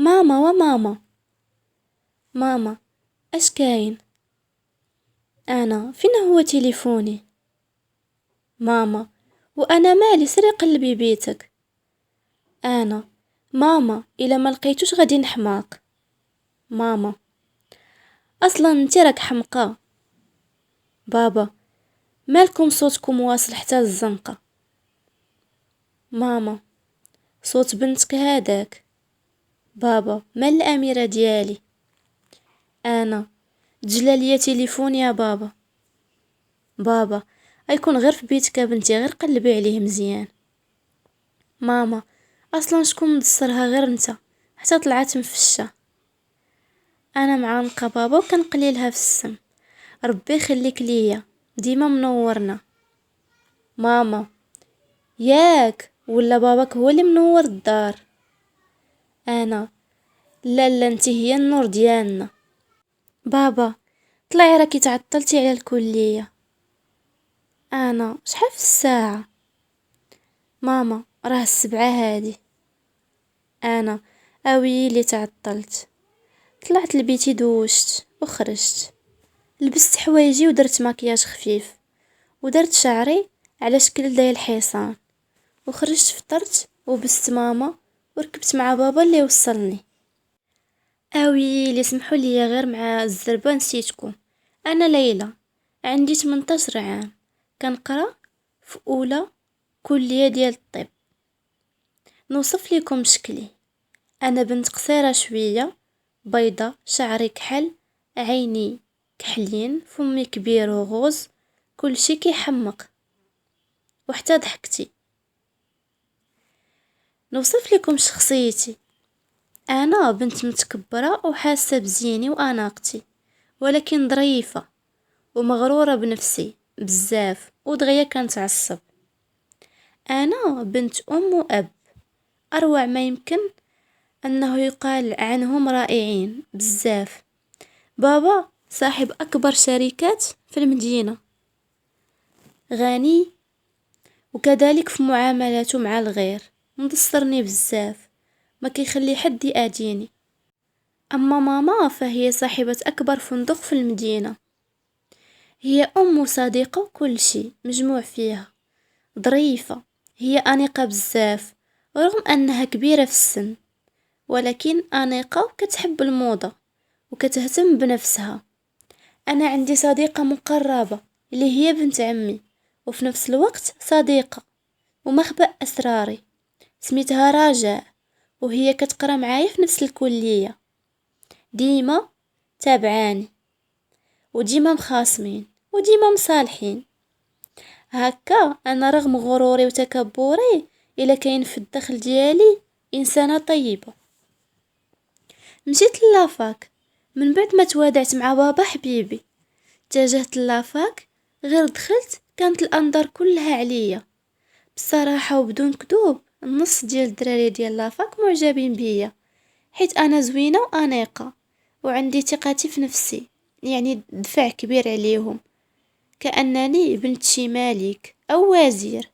ماما وماما. ماما: اش كاين؟ انا: فين هو تليفوني؟ ماما: وانا مالي، سري قلبي بيتك. انا: ماما الا ما لقيتوش غادي نحماق. ماما: اصلا انت راك حمقى. بابا: مالكم صوتكم واصل حتى الزنقة؟ ماما: صوت بنتك هذاك. بابا: مال الاميرة ديالي؟ انا: تجلى ليا تليفون يا بابا. بابا: غيكون غير في بيتك بنتي، غير قلبي عليه مزيان. ماما: اصلا شكون مدصرها غير نتا، حتى طلعت مفشه. انا معانقه بابا وكنقليلها في السم: ربي يخليك ليا، ديما منورنا. ماما: ياك ولا باباك هو اللي منور الدار؟ انا: لا لا، انت هي النور ديالنا. بابا: طلعي راكي تعطلتي على الكليه. انا: شحال في الساعه؟ ماما: راه 7 هادي. انا: اويلي تعطلت. طلعت لبيتي، دوشت وخرجت، لبست حوايجي ودرت مكياج خفيف، ودرت شعري على شكل داير الحصان، وخرجت فطرت وبست ماما، وركبت مع بابا اللي وصلني. اويلي سمحوا لي غير مع الزربه نسيتكم. انا ليلى، عندي 18 عام، كنقرا في اولى كليه ديال الطب. نوصف لكم شكلي: انا بنت قصيره شويه، بيضة، شعري كحل، عيني كحلين، فمي كبير وغوز، كل شي كيحمق، وحتى ضحكتي. نوصف لكم شخصيتي: انا بنت متكبرة وحاسة بزيني واناقتي، ولكن ظريفة ومغرورة بنفسي بزاف ودغيا كنتعصب. انا بنت ام واب، اروع ما يمكن انه يقال عنهم، رائعين بزاف. بابا صاحب اكبر شركات في المدينة، غني وكذلك في معاملاته مع الغير، مدصرني بزاف، ما كيخلي حد يأذيني. اما ماما فهي صاحبة اكبر فندق في المدينة، هي ام وصديقة وكل شي مجموع فيها. ظريفة، هي انيقة بزاف رغم انها كبيرة في السن، ولكن انيقة وكتحب الموضة وكتهتم بنفسها. انا عندي صديقة مقربة اللي هي بنت عمي، وفي نفس الوقت صديقة ومخبأ اسراري، سميتها رجاء، وهي كتقرا معايا في نفس الكلية. ديما تابعاني، وديما مخاصمين، وديما مصالحين. هكا انا رغم غروري وتكبري الا كاين في الداخل ديالي انسانة طيبة. مشيت للافاك من بعد ما توادعت مع بابا حبيبي. اتجهت للافاك، غير دخلت كانت الانظار كلها عليا. بصراحة وبدون كذوب، النص ديال الدراري ديال لافاك معجبين بيا، حيت انا زوينة وانيقة وعندي ثقتي في نفسي، يعني دفع كبير عليهم، كأنني بنت شي مالك او وزير.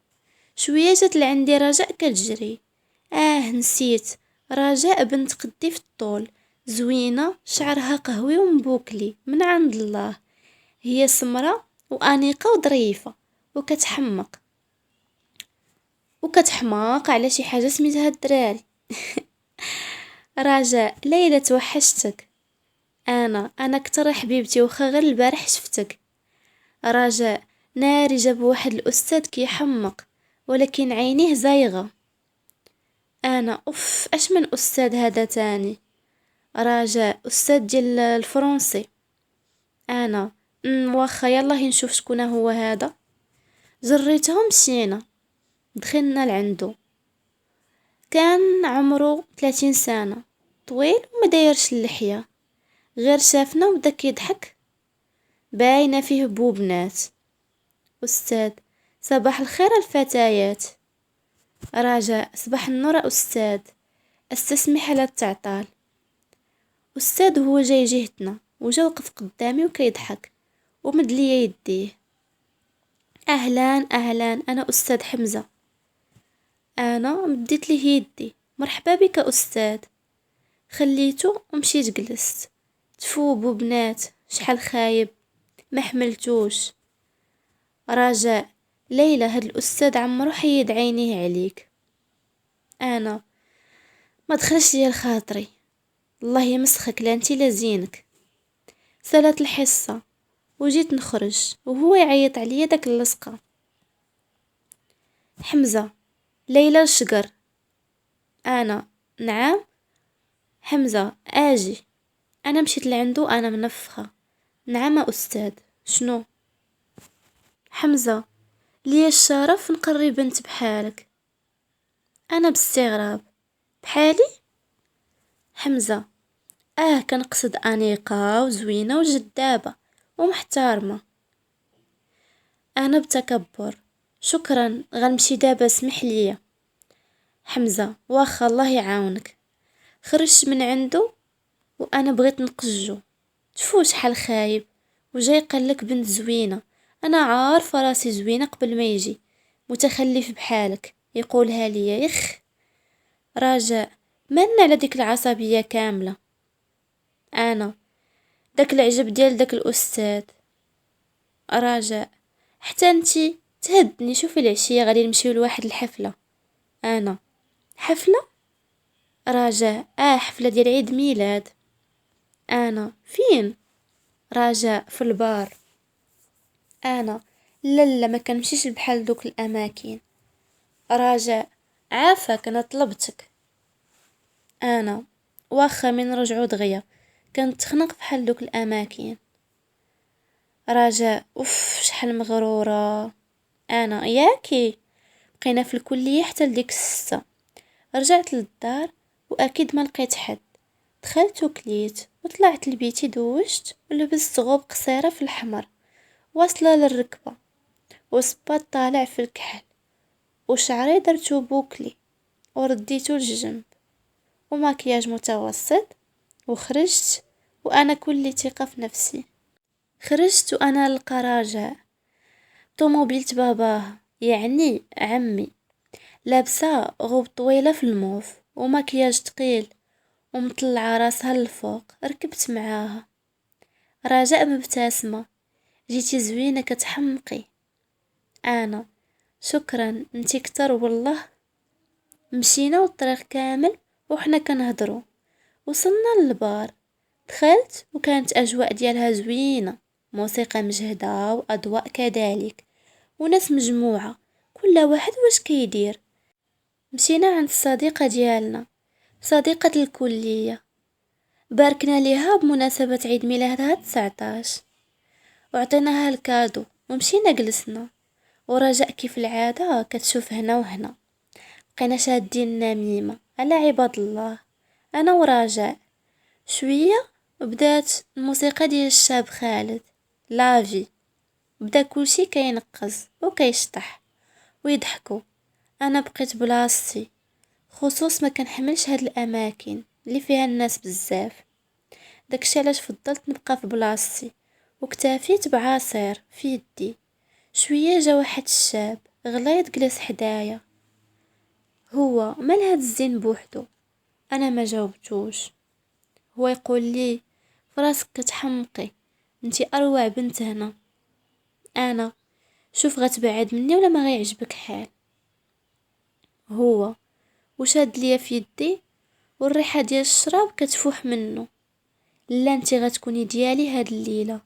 شوية جات لعندي رجاء كتجري. نسيت، رجاء بنت قدي في الطول، زوينة، شعرها قهوي ومبوكلي من عند الله. هي سمرة وانيقة وظريفة وكتحماق على شي حاجة سميتها الدراري. رجاء: ليلى توحشتك. انا كتر حبيبتي، وخا غير البارح شفتك. رجاء: ناري جاب واحد الاستاذ كيحمق، ولكن عينيه زايغة. انا: اف، اش من استاذ هذا تاني؟ رجاء: استاذ ديال الفرنسي. انا: واخا، يلا هي نشوف شكون هو هذا. جريتهم مشينا، دخلنا لعندو. كان عمره 30 سنة، طويل وما دايرش اللحية، غير شافنا وبدا كيضحك، باينه فيه بوبنات. استاذ: صباح الخير الفتيات. رجاء: صباح النور استاذ، استسمح على التعطال. استاذ هو جاي جهتنا وجا وقف قدامي وكيضحك ومد لي يديه: اهلا اهلا، انا استاذ حمزة. انا مديت ليه يدي: مرحبا بك استاذ. خليتو ومشيت جلست. تفوبوا بنات، شحال خايب، ما حملتوش. رجاء: ليلى، هاد الاستاذ عمرو حيد عينيه عليك. انا: ما دخلش ليا الخاطري، الله يمسخك، لا انتي لا زينك. سالت الحصه وجيت نخرج وهو يعيط عليا داك اللصقه. حمزه: ليلى الشقر. انا: نعم. حمزه: اجي. انا مشيت لعندو، انا منفخه. نعم استاذ، شنو؟ حمزه: لي الشرف نقري بنت بحالك. انا باستغراب: بحالي؟ حمزه: كنقصد انيقه وزوينه وجذابه ومحترمه. انا بتكبر: شكرا، غنمشي دابا، اسمح ليا. حمزه: واخا، الله يعاونك. خرجت من عنده وانا بغيت نقجو. تفو شحال خايب، وجاي قالك بنت زوينه. انا عارفه راسي زوينه قبل ما يجي. متخلف بحالك يقولها ليا، يخ. رجاء: من على ديك العصبيه كامله؟ انا: داك العجب ديال داك الاستاذ. رجاء: حتى انتي تهدني، شوفي العشيه غادي نمشيو لواحد الحفله. انا: حفله؟ رجاء: حفله ديال عيد ميلاد. انا: فين؟ رجاء: في البار. انا: لا ما كنمشيش بحال دوك الاماكن. رجاء: عافاك، انا طلبتك. انا: واخا، من رجعوا دغيا، كنت تخنق بحال دوك الاماكن. رجاء: اوف، شحال مغروره. انا: ياكي. بقينا في الكليه حتى لديك 6. رجعت للدار واكيد ما لقيت حد. دخلت وكليت وطلعت لبيتي، دوشت ولبست غوب قصيره في الحمر واصله للركبه، وصباط طالع في الكحل، وشعري درتو بوكلي ورديتو للجنب، وماكياج متوسط. وخرجت وانا كل ثقه في نفسي. خرجت وانا نلقى رجاء طوموبيلة باباه، يعني عمي، لابسه غوب طويله في الموف وماكياج تقيل ومطلعه راسها للفوق. ركبت معاها. رجاء مبتسمه: جيتي زوينه، كتحمقي. انا: شكرا، انتي كتر والله. مشينا والطريق كامل وحنا كنهضروا. وصلنا للبار، دخلت وكانت اجواء ديالها زوينه، موسيقى مجهده واضواء كذلك، وناس مجموعه، كل واحد واش كيدير. مشينا عند الصديقه ديالنا، صديقه الكليه، باركنا ليها بمناسبه عيد ميلادها 19، وعطيناها الكادو ومشينا جلسنا. ورجاء كيف العاده كتشوف هنا وهنا. بقينا شادين نميمه على عباد الله، انا ورجاء. شويه بدات الموسيقى ديال الشاب خالد لافي، بدا كلشي كينقز وكيشطح ويضحكوا. انا بقيت بلاصتي، خصوص ما كنحملش هاد الاماكن اللي فيها الناس بزاف. داكشي علاش فضلت نبقى في بلاصتي واكتفيت بعصير في يدي. شويه جا واحد الشاب غليظ جلس حدايا. هو مال هاد الزين بوحدو؟ انا ما جاوبتوش. هو يقول لي: فراسك كتحمقي، انتي اروع بنت هنا. انا: شوف، غتبعد مني ولا ما غيعجبك حال. هو وشاد ليا في يدي والريحه ديال الشراب كتفوح منه. لا، انتي غتكوني ديالي هاد الليله.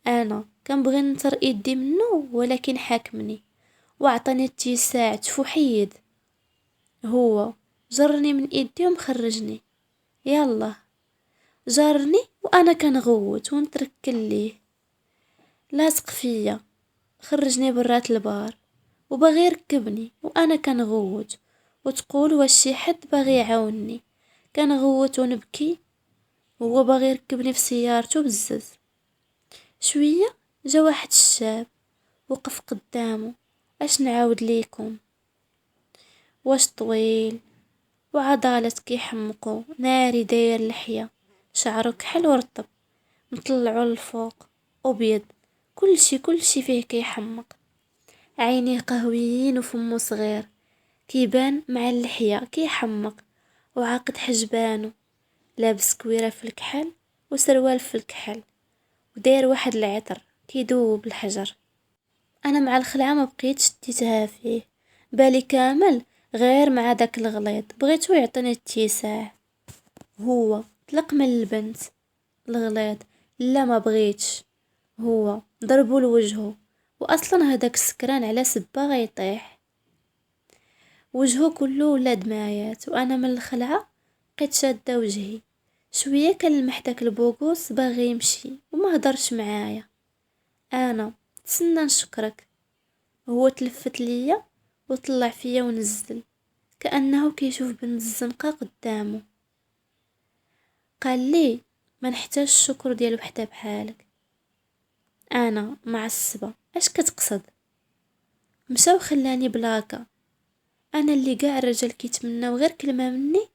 انا كنبغي نطر يدي منه ولكن حاكمني وعطاني اتساع تفوحيد. هو جرني من ايدي ومخرجني. يلا، جرني وانا كنغوت ونتركل ليه، لاصق فيا. خرجني برات البار وباغي يركبني وانا كنغوت، وتقول واش شي حد باغي يعاونني. كنغوت ونبكي، وهو باغي يركبني في سيارته بزز. شويه جا واحد الشاب وقف قدامه. اش نعاود ليكم؟ واش طويل وعضالات كيحمقو، ناري، داير لحية، شعرو كحل ورطب مطلعو للفوق، ابيض، كلشي فيه كيحمق. عينيه قهويين وفمو صغير كيبان مع اللحية كيحمق، وعاقد حجبانو لابس كويرة في الكحل وسروال في الكحل، وداير واحد العطر كيدوب الحجر. انا مع الخلعة ما بقيتش شديتها فيه، بالي كامل غير مع داك الغليظ، بغيتو يعطيني اتساع. هو طلق من البنت الغليظ، لا ما بغيتش، هو ضربو لوجهو، واصلا هداك السكران على سبا غيطيح، وجهو كله ولا دمايات. وانا من الخلعة بقيت شادة وجهي شوية، كنلمح داك البوغوس باغي يمشي وما هضرش معايا. انا تسنى نشكرك. هو تلفت ليا وطلع فيا ونزل كأنه كيشوف بنت الزنقة قدامه. قال لي ما نحتاج الشكر ديال وحده بحالك. انا معصبه، اش كتقصد؟ مشى وخلاني بلاكا. انا اللي قاع الرجال كيتمناو غير كلمه مني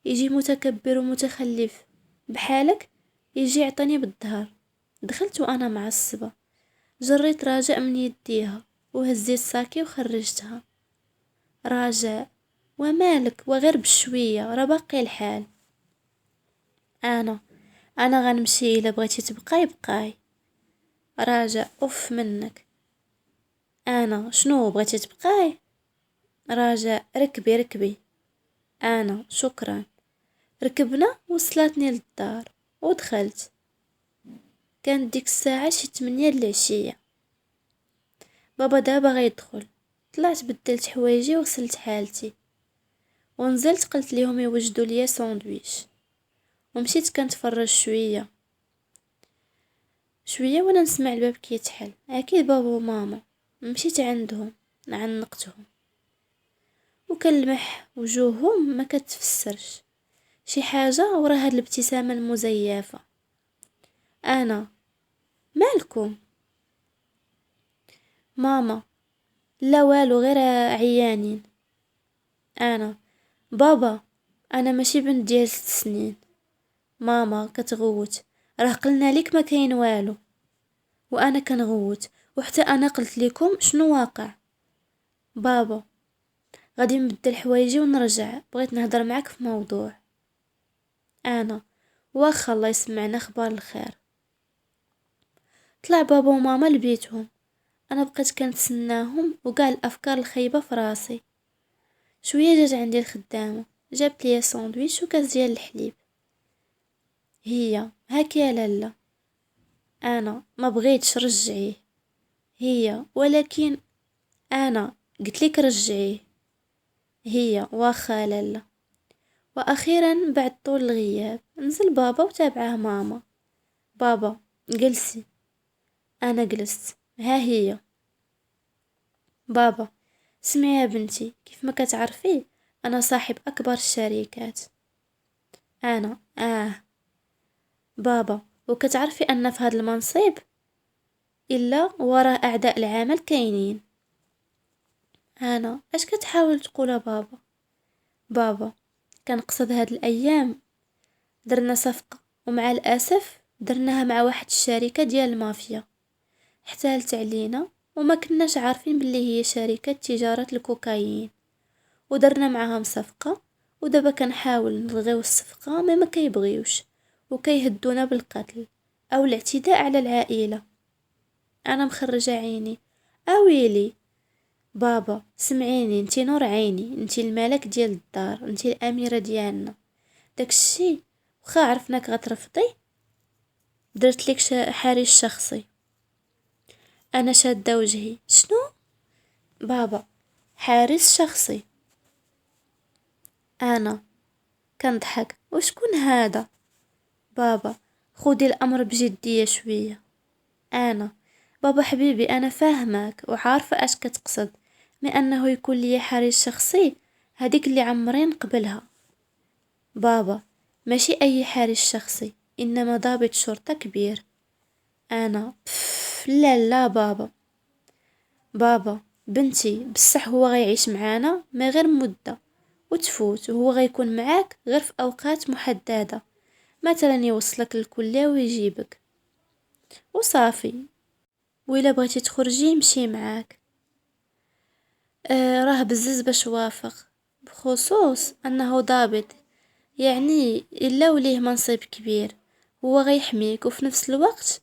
يجي متكبر ومتخلف بحالك يجي يعطيني بالظهر. دخلت وانا معصبه، جريت راجع من يديها وهزيت ساكي وخرجتها. راجع ومالك وغير بشويه راه باقي الحال. انا انا غنمشي، الا بغيتي تبقاي بقاي. راجع اوف منك. انا شنو بغيتي تبقاي؟ راجع ركبي ركبي. انا شكرا. ركبنا وصلتني للدار ودخلت. كانت ديك الساعة شي 8 العشية. بابا دابا غيدخل. طلعت بدلت حوايجي وغسلت حالتي ونزلت، قلت ليهم يوجدوا ليا ساندويش، ومشيت كنتفرج شوية شوية وانا نسمع الباب كيتحل. اكيد بابا وماما. مشيت عندهم نعنقتهم وكنلمح وجوههم ما كتفسرش شي حاجة ورا هاد الابتسامة المزيفة. انا مالكم؟ ماما لا والو، غير عيانين. انا بابا انا ماشي بنت ديال 6 سنين. ماما كتغوت، راه قلنا ليك ما كاين والو. وانا كنغوت، وحتى انا قلت لكم شنو واقع. بابا غادي نبدل حوايجي ونرجع، بغيت نهضر معاك في موضوع. انا واخا الله يسمعنا اخبار الخير. طلع بابا وماما لبيتهم. انا بقيت كنتسناهم وكاع الافكار الخايبه في راسي. شويه جات عندي الخدامه، جابت لي ساندويش وكاس ديال الحليب. هي هاك يا لاله. انا ما بغيتش رجعيه. هي ولكن انا قلت لك رجعيه. هي واخا لاله. واخيرا بعد طول الغياب نزل بابا وتابعه ماما. بابا جلسي. انا جلست. ها هي. بابا اسمعي يا بنتي، كيف ما كتعرفي انا صاحب اكبر الشركات. انا بابا وكتعرفي ان في هذا المنصب الا وراه اعداء العمل كاينين. انا اش كتحاول تقول بابا؟ بابا كنقصد هاد الايام درنا صفقة، ومع الاسف درناها مع واحد الشركة ديال المافيا، احتالت علينا وما كناش عارفين باللي هي شركة تجارة الكوكايين، ودرنا معاهم صفقة. ودابا كنحاول نلغيو الصفقة ما كيبغيوش، وكيهدونا بالقتل او الاعتداء على العائلة. انا مخرجة عيني. اويلي بابا سمعيني، انتي نور عيني، انتي الملك ديال الدار، انتي الاميرة ديالنا. داكشي وخا عرفناك غترفضي درت لك حارس شخصي. انا شادة وجهي. شنو؟ بابا حارس شخصي. انا كنضحك. وشكون هذا؟ بابا خدي الامر بجدية شوية. انا بابا حبيبي انا فاهمك وعارفة اش كتقصد، ما انه يكون لي حارس شخصي هذيك اللي عمرين قبلها. بابا ماشي اي حارس شخصي، انما ضابط شرطة كبير. انا لا لا بابا. بابا بنتي بصح هو غيعيش معانا ما غير مدة وتفوت، وهو غيكون معاك غير في اوقات محددة، مثلا يوصلك للكلية ويجيبك وصافي، وإلا بغيتي تخرجي يمشي معاك. راه بزز باش وافق، بخصوص انه ضابط يعني الا وليه منصب كبير، هو غيحميك وفي نفس الوقت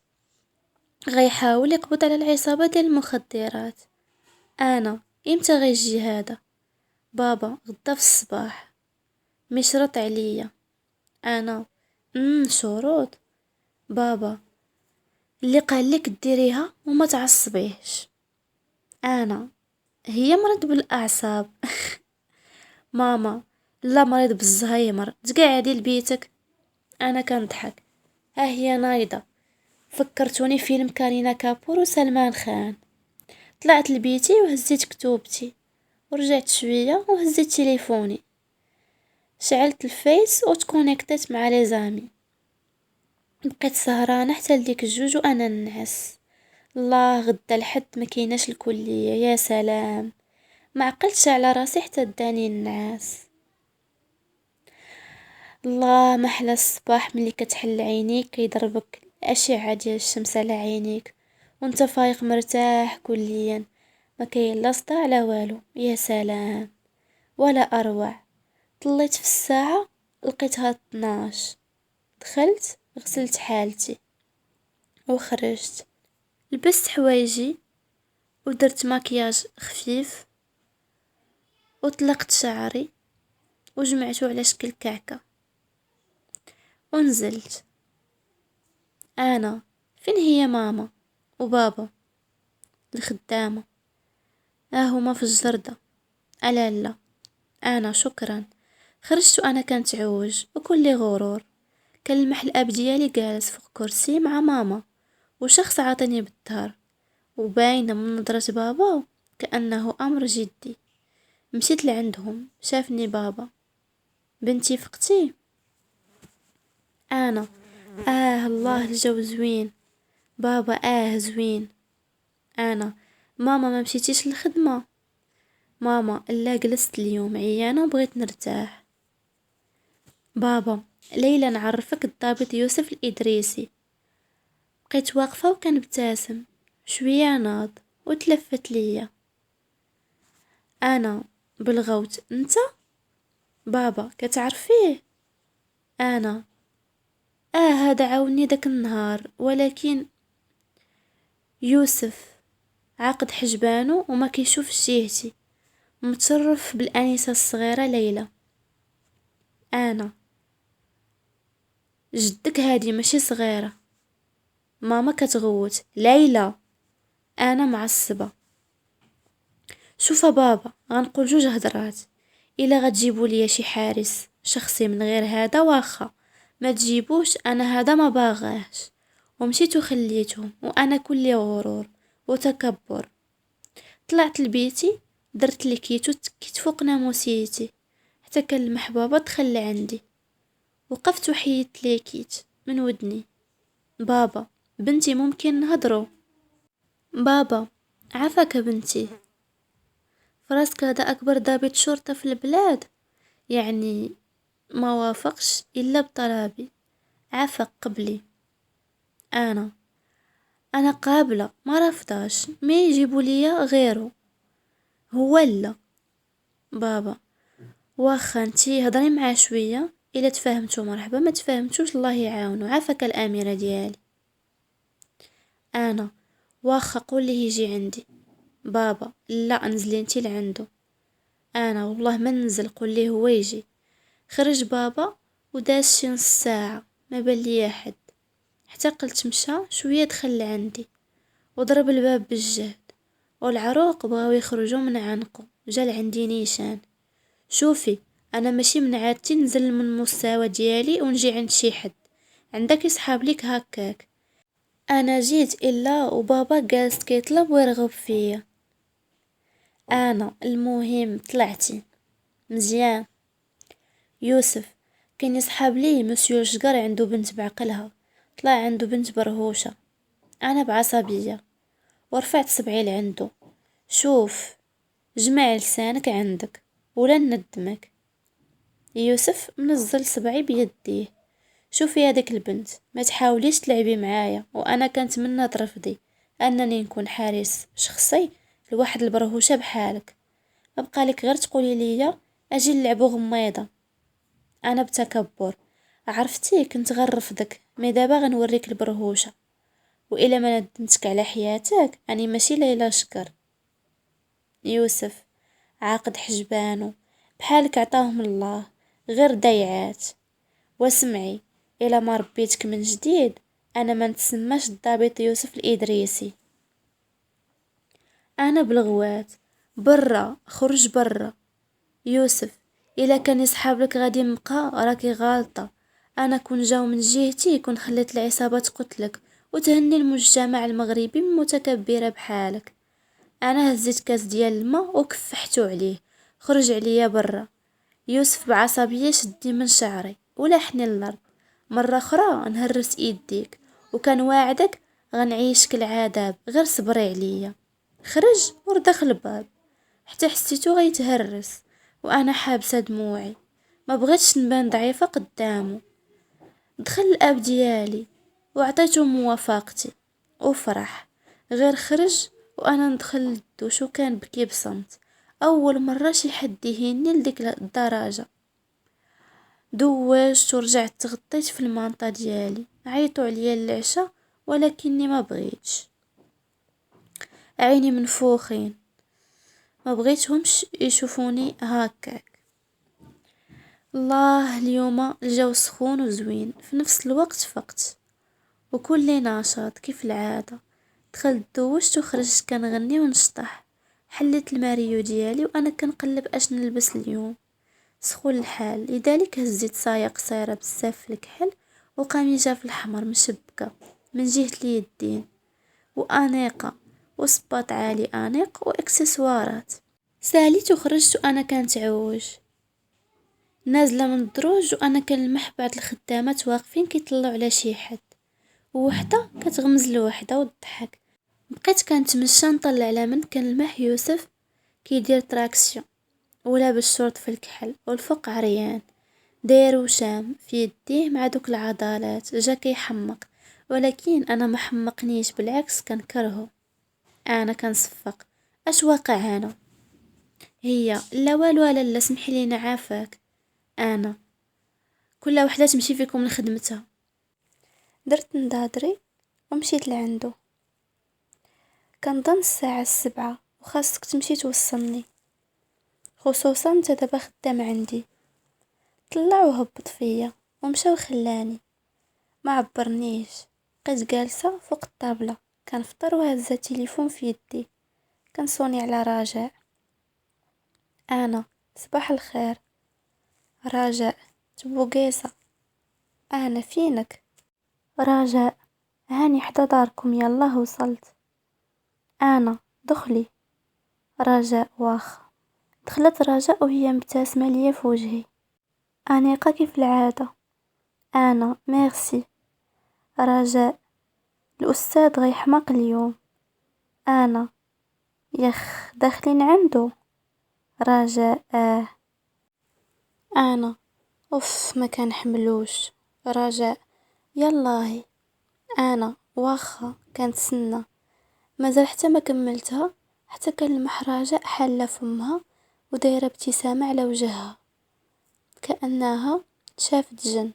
غيحاول يقبض على العصابة ديال المخدرات. انا امتى غيجي هذا؟ بابا غدا في الصباح، مشرط عليا. انا شروط؟ بابا اللي قال لك ديريها وما تعصبيهش. انا هي مرض بالاعصاب. ماما لا، مريض بالزهايمر، تقعدي لبيتك. انا كنضحك. ها هي نايضة، فكرتوني فيلم كارينا كابور وسلمان خان. طلعت لبيتي وهزيت كتوبتي، ورجعت شوية وهزيت تليفوني، شعلت الفيس وتكونيكتيت مع لي زامي. بقيت سهرانة حتى لديك الجوج وانا ننعس. الله، غدا الحد ما كايناش الكلية، يا سلام. ما عقلتش على راسي حتى داني النعاس. الله، ما احلى الصباح ملي كتحل عينيك كيضربك الاشعه ديال الشمس على عينيك، وانت فايق مرتاح كليا، ما كاين لا صداع لا والو. يا سلام، ولا اروع. طليت في الساعه لقيتها 12. دخلت غسلت حالتي وخرجت، لبست حوايجي ودرت مكياج خفيف وطلقت شعري وجمعته على شكل كعكة ونزلت. انا فين هي ماما وبابا؟ الخدامة هما في الجردة. ألا لا، انا شكرا. خرجت وانا كنتعوج وكل غرور. كنلمح الاب ديالي جالس فوق كرسي مع ماما، وشخص عاطيني بالظهر، وباينه من نظرة بابا كأنه امر جدي. مشيت لعندهم، شافني بابا. بنتي فقتي؟ انا الله الجو زوين. بابا زوين. انا ماما ما مشيتيش للخدمة؟ ماما لا، جلست اليوم عيانة وبغيت نرتاح. بابا ليلى نعرفك الضابط يوسف الإدريسي. بقيت واقفة وكنبتسم، شوية ناض وتلفت ليا. انا بالغوت انت؟ بابا كتعرفيه؟ انا هذا عاوني داك النهار، ولكن يوسف عاقد حجبانو وما كيشوفش جهتي، متصرف بالانسه الصغيره ليلى. انا جدك هادي ماشي صغيره. ماما كتغوت ليلى. انا معصبه. شوف بابا، غنقول جوج هضرات. الا غتجيبوا ليا شي حارس شخصي من غير هذا واخا، ما تجيبوش، انا هذا ما باغاهش. ومشيت وخليتهم وانا كل غرور وتكبر. طلعت لبيتي، درت لي كيتو، تكيت فوق ناموسيتي حتى كلمح بابا دخل عندي. وقفت وحيدت لي كيت من ودني. بابا بنتي ممكن نهضروا؟ بابا عافاك بنتي، فراسك هذا اكبر ضابط شرطة في البلاد، يعني ما وافقش الا بطلبي، عافاك قبلي. انا قابلة، ما رفضاش، ما يجيبوا ليا غيره هو لا. بابا واخا انتي هضري معاه شويه، الا تفاهمتو مرحبا، ما تفاهمتوش الله يعاونو، عافاك الاميره ديالي. انا واخا قولي يجي عندي. بابا لا، انزلي انتي لعندو. انا والله ما ننزل، قولي هو يجي. خرج بابا وداز شي نص ساعه ما بان ليا حد، حتى قلت مشى شويه دخل لعندي وضرب الباب بالجهد، والعروق بغاو يخرجوا من عنقه. جا لعندي نيشان. شوفي، انا ماشي من عادتي ننزل من المستوى ديالي ونجي عند شي حد، عندك يسحاب ليك هكاك. انا جيت الا وبابا جالس كيطلب ويرغب فيا. انا المهم طلعتي مزيان. يوسف كان يسحب لي مسيو شقر عنده بنت بعقلها، طلع عنده بنت برهوشة. انا بعصبية ورفعت صبعي لعنده. شوف، جمع لسانك عندك ولا ندمك. يوسف منزل صبعي بيديه. شوفي هذيك البنت، ما تحاوليش تلعبي معايا، وانا كنتمنى ترفضي انني نكون حارس شخصي لواحد البرهوشه بحالك. ما بقالك غير تقولي ليا اجي نلعبوا غميضه. أنا بتكبر. عرفتي كنت غنرفضك، مي دابا غنوريك البرهوشة، وإلا ما ندمتك على حياتك أني ماشي ليلى شكر. يوسف: عاقد حجبانو بحالك عطاهم الله، غير ضيعات. واسمعي، إلا ما ربيتك من جديد أنا ما نتسماش الضابط يوسف الإدريسي. أنا بالغوات، برا خرج برا. يوسف: إلا كان يصحاب لك غادي نبقى، راكي غالطة. أنا كون جاو من جهتي كون خليت العصابة تقتلك وتهني المجتمع المغربي من متكبرة بحالك. أنا هزيت كاس ديال الماء وكفحتو عليه. خرج عليا برا. يوسف بعصبية: شدي من شعري ولحني الأرض، مرة أخرى نهرس إيديك، وكان واعدك غنعيشك العذاب، غير صبري عليا. خرج وردخل الباب حتى حسيتو غيتهرس، وانا حابسه دموعي، ما بغيتش نبان ضعيفه قدامه. دخل الاب ديالي وعطيته موافقتي وفرح. غير خرج وانا ندخل للدوش وكان بكي بصمت. اول مره شي حد يهيني لديك الدرجه. دوشت ورجعت تغطيت في المانطا ديالي. عيطوا عليا العشاء ولكني ما بغيتش. عيني منفوخين، ما بغيتهمش يشوفوني هكاك. الله، اليوم الجو سخون وزوين في نفس الوقت. فقت وكل ناشط كيف العادة. دخلت دوشت وخرجت كنغني ونشطح. حليت الماريو ديالي وانا كنقلب اش نلبس اليوم. سخون الحال، لذلك هزيت صاية قصيرة بزاف في الكحل وقميجة في الحمر مشبكة من جهة اليدين، وانيقة وصباط عالي انيق واكسسوارات. ساليت وخرجت وانا كنتعوج نازله من الدروج، وانا كنلمح بعض الخدامات واقفين كيطلعوا على شي حد، ووحده كتغمز لوحده وتضحك. بقيت كنتمشى نطلع على من كنلمح يوسف كيدير تراكسيون ولابس شورت في الكحل والفوق عريان، داير وشام في يديه مع دوك العضلات، جا كيحمق. ولكن انا ما حمقنيش، بالعكس كنكرهه. انا كنصفق: اش واقع هنا؟ هي لا والو لا سمحي لينا عافاك. انا كل وحده تمشي فيكم لخدمتها. درت نضادري ومشيت لعندو. كنظن الساعة 7 وخاصك تمشي توصلني، خصوصا انت دابا خدام عندي. طلع وهبط فيا ومشى وخلاني، ما عبرنيش. بقيت جالسة فوق الطابلة كنفطر وهزة التليفون في يدي. كنصوني على رجاء. انا: صباح الخير. رجاء: تبوقيسة. انا: فينك؟ رجاء: هاني حدا داركم، يلا وصلت. انا: دخلي. رجاء: واخا. دخلت رجاء وهي مبتسمة ليا في وجهي، انيقة كيف العادة. انا: ميرسي. رجاء: الاستاذ غيحماق اليوم. انا: يخ داخلين عنده. رجاء: انا: اوف ما كان حملوش. رجاء: يلاهي. انا: واخا كنتسنى. مازال حتى ما كملتها حتى كنلمح رجاء حالة فمها ودايرة ابتسامة على وجهها كأنها شافت جن.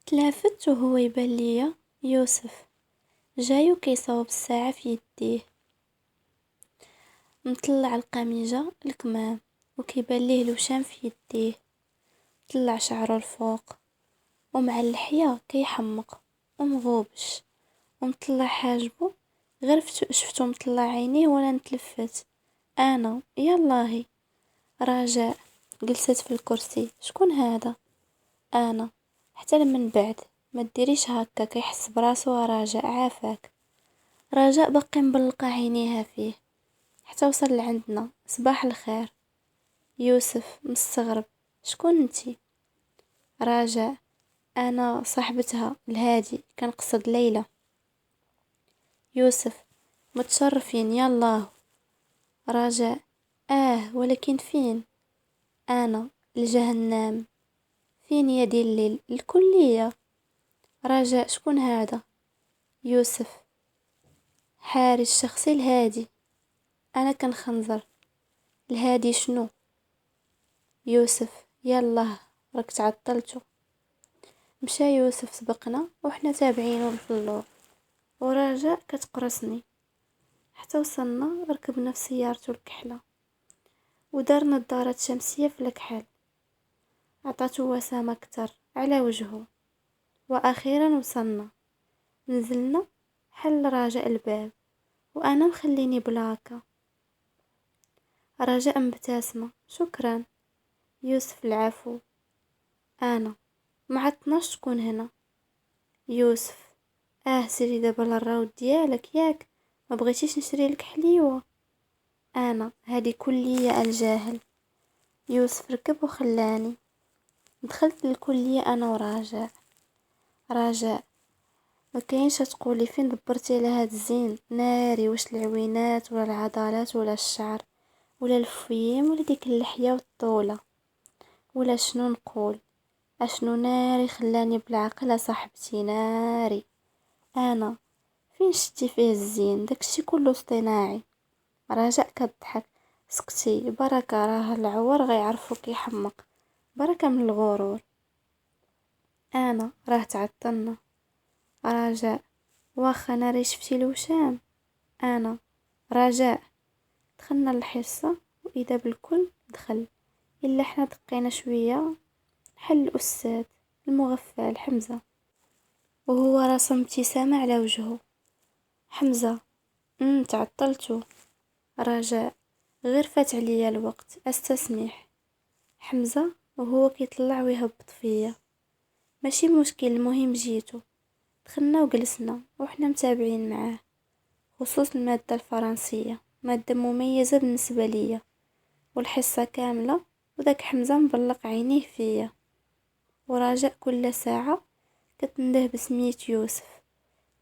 تلافت وهو يبان ليا يوسف جاي وكيصاوب الساعة في يديه، مطلع القميجة الكمام وكيبان ليه الوشام في يديه، طلع شعره الفوق ومع اللحية كيحمق ومغوبش، ومطلع حاجبه. غير شفتو مطلع عينيه ولا نتلفت. انا: يلاهي. رجاء جلست في الكرسي: شكون هذا؟ انا: حتى من بعد ما ديريش هكا، كيحس براسو. رجاء: عافاك. رجاء باقي مبلقه عينيها فيه حتى وصل لعندنا. صباح الخير. يوسف مستغرب: شكون انتي؟ رجاء: انا صاحبتها الهادي، كنقصد ليلى. يوسف: متشرفين، يالله. رجاء: ولكن فين؟ انا: الجهنم. فين يا دي الليل؟ الكلية. رجاء: شكون هذا؟ يوسف: حارس الشخصي الهادي. انا كنخنزر: الهادي شنو؟ يوسف: يالله راك تعطلتو. مشى يوسف سبقنا وحنا تابعينه بالفلور، ورجاء كتقرصني حتى وصلنا. ركبنا في سيارته الكحلة ودار نظارة شمسية في الكحل، عطاتو وسامة كتر على وجهه. واخيرا وصلنا، نزلنا، حل رجاء الباب وانا مخليني بلاكة. رجاء مبتسمة، شكرا. يوسف العفو. انا ما عطناش تكون هنا. يوسف سيري دابا للراود ديالك ياك، ما بغيتيش نشري لك حليوه. انا هذه كلية الجاهل. يوسف ركب وخلاني. دخلت للكلية انا ورجاء. رجاء ما كاينش تقولي فين دبرتي على هاد الزين ناري، واش العوينات ولا العضلات ولا الشعر ولا الفيم ولا ديك اللحية والطولة ولا شنو نقول؟ اشنو ناري خلاني بالعقل صاحبتي ناري. انا فين شتي فيه الزين؟ داكشي كله اصطناعي. رجاء كضحك. سكتي بركة، راه العور غيعرفو كيحمق. بركة من الغرور. انا راه تعطلنا. رجاء واخا ناري شفتي الوشام. انا رجاء دخلنا الحصة واذا بالكل دخل الا حنا دقينا شوية. حل الاستاذ المغفل حمزة وهو راسم ابتسامة على وجهه. حمزة تعطلتو. رجاء غير فات عليا الوقت استسمح. حمزة وهو كيطلع ويهبط فيا. ماشي مشكل، المهم جيتو. دخلنا وجلسنا وحنا متابعين معاه، خصوص المادة الفرنسية، مادة مميزة بالنسبة ليا. والحصة كاملة وذاك حمزة مبلق عينيه فيا. ورجاء كل ساعة كتنده بسمية يوسف.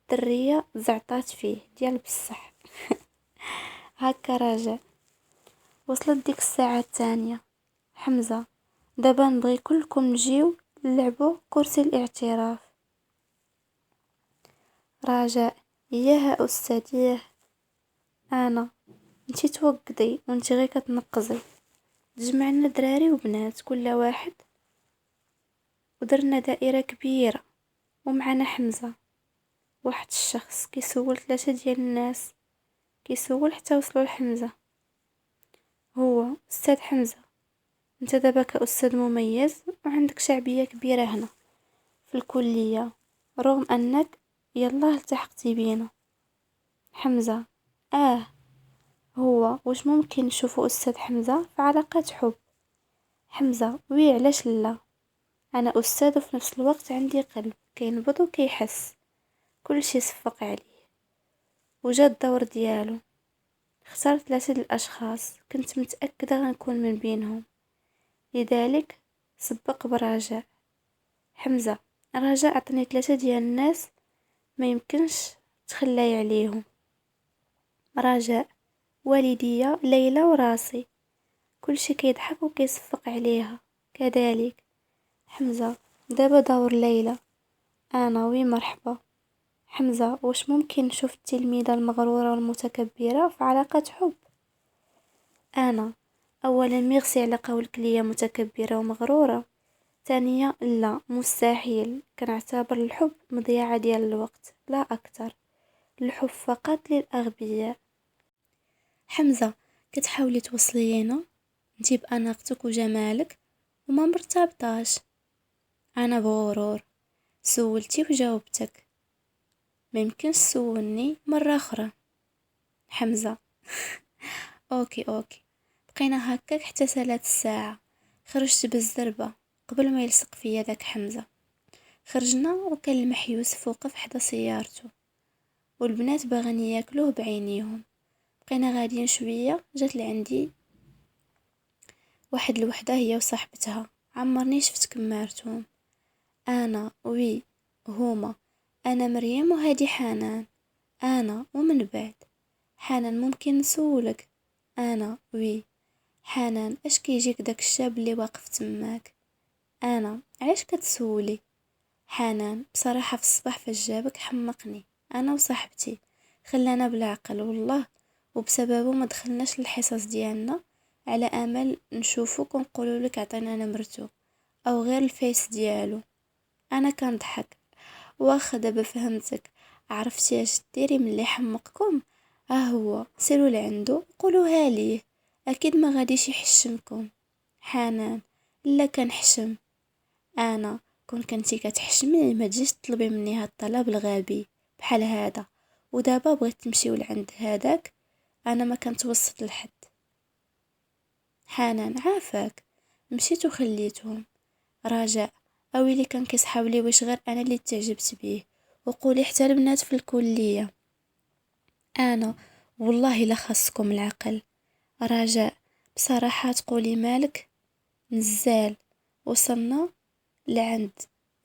الدرية زعطات فيه ديال بصح. هكا رجاء. وصلت ديك الساعة الثانية. حمزة دابا نبغي كلكم نجيو نلعبوا كرسي الاعتراف. رجاء ياها استاذ ياه. انا انتي توقدي وانتي غير كتنقزي. جمعنا دراري وبنات كل واحد ودرنا دائرة كبيرة ومعنا حمزة. واحد الشخص كيسول 3 ديال الناس، كيسول حتى وصلوا لحمزة. هو استاذ حمزة، انت دابا كأستاذ مميز وعندك شعبية كبيرة هنا في الكلية، رغم انك يلا التحقتي بينا. حمزة هو واش ممكن نشوفوا استاذ حمزة في علاقة حب؟ حمزة وي علاش لا؟ انا استاذ وفي نفس الوقت عندي قلب كينبض وكيحس. كل شي صفق عليه وجا الدور ديالو. اختار 3 الاشخاص كنت متأكدة غنكون من بينهم، لذلك سبق برجاء. حمزة رجاء عطني 3 ديال الناس ما يمكنش تخلاي عليهم. رجاء والدية ليلى وراسي. كل شي كيضحك وكيصفق عليها كذلك. حمزة دابا دور ليلى. انا وي مرحبا. حمزة واش ممكن نشوف التلميذة المغرورة والمتكبرة في علاقة حب؟ انا اولا ميرسي على قولك ليا متكبرة ومغرورة. ثانيا لا مستحيل، كنعتبر الحب مضيعة ديال الوقت لا اكتر. الحب فقط للاغبياء. حمزة كتحاولي توصلينا انتي باناقتك وجمالك وما مرتبطاش. انا بغرور سولتي وجاوبتك، ما يمكنش تسولني مرة اخرى. حمزة اوكي بقينا هكاك حتى سالات الساعة. خرجت بالزربة قبل ما يلصق فيا داك حمزة. خرجنا وكان المح يوسف وقف حدا سيارته والبنات باغين ياكلوه بعينيهم. بقينا غاديين شوية، جات لعندي واحد الوحدة هي وصاحبتها، عمرني شفت كمارتهم. انا وي هما، انا مريم وهادي حنان. انا ومن بعد حنان ممكن نسولك؟ انا وي حنان اش كيجيك داك الشاب اللي واقف تماك؟ انا علاش كتسولي؟ حنان بصراحة في الصباح فاش جابك حمقني انا وصاحبتي، خلانا بالعقل والله، وبسببه ما دخلناش للحصص ديالنا على امل نشوفوك ونقولوا لك عطينا نمرتو أو غير الفيس ديالو. أنا كنضحك، واخا دابا فهمتك، عرفتي اش ديري ملي حمقكم؟ ها هو سيروا لعندو قولوها ليه، اكيد ما غاديش يحشمكم. حنان: لا كنحشم. انا: كنتي كتحشمي ما تجيش تطلبي مني هاد الطلب الغبي بحال هذا، ودابا بغيت تمشيو لعند هذاك. انا ما كنتوسط لحد. حنان: عافاك، مشيت وخليتهم. رجاء: اويلي كان كيصحاب لي واش غير انا اللي تعجبت بيه، وقولي حتى البنات في الكليه. انا: والله لا خاصكم العقل. رجاء: بصراحه تقولي مالك؟ نزال، وصلنا لعند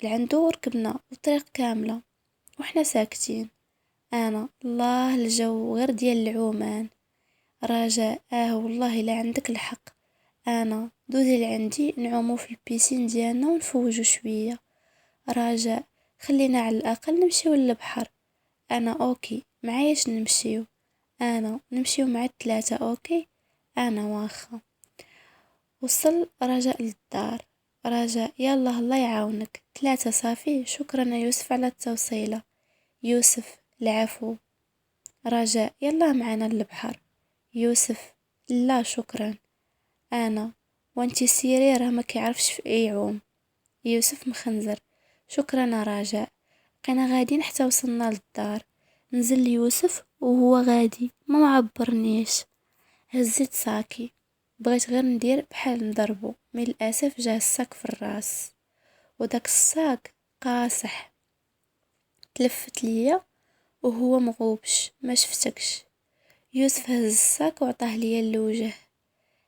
لعندو وركبنا الطريق كامله وحنا ساكتين. انا: الله الجو غير ديال العومان. رجاء: والله لا عندك الحق. انا: دوزي لعندي نعومو في البيسين ديالنا ونفوجو شويه. رجاء: خلينا على الاقل نمشيو للبحر. انا: اوكي، معاياش نمشيو. انا: نمشيو مع الثلاثه. اوكي. انا: واخا. وصل رجاء للدار. رجاء: يلا الله يعاونك، 3 صافي. شكرا يا يوسف على التوصيله. يوسف: العفو. رجاء: يلا معنا للبحر. يوسف: لا شكرا. انا: وانتي سيري، راه ما كيعرفش في اي يعوم. يوسف مخنزر: شكرا رجاء. بقينا غاديين حتى وصلنا للدار. نزل يوسف وهو غادي ما معبرنيش. هزيت ساكي، بغيت غير ندير بحال نضربو، من الاسف جاه الساك في الراس، وداك الساك قاصح. تلفت ليا وهو مغوبش، ما شفتكش. يوسف هز الساك وعطاه ليا الوجه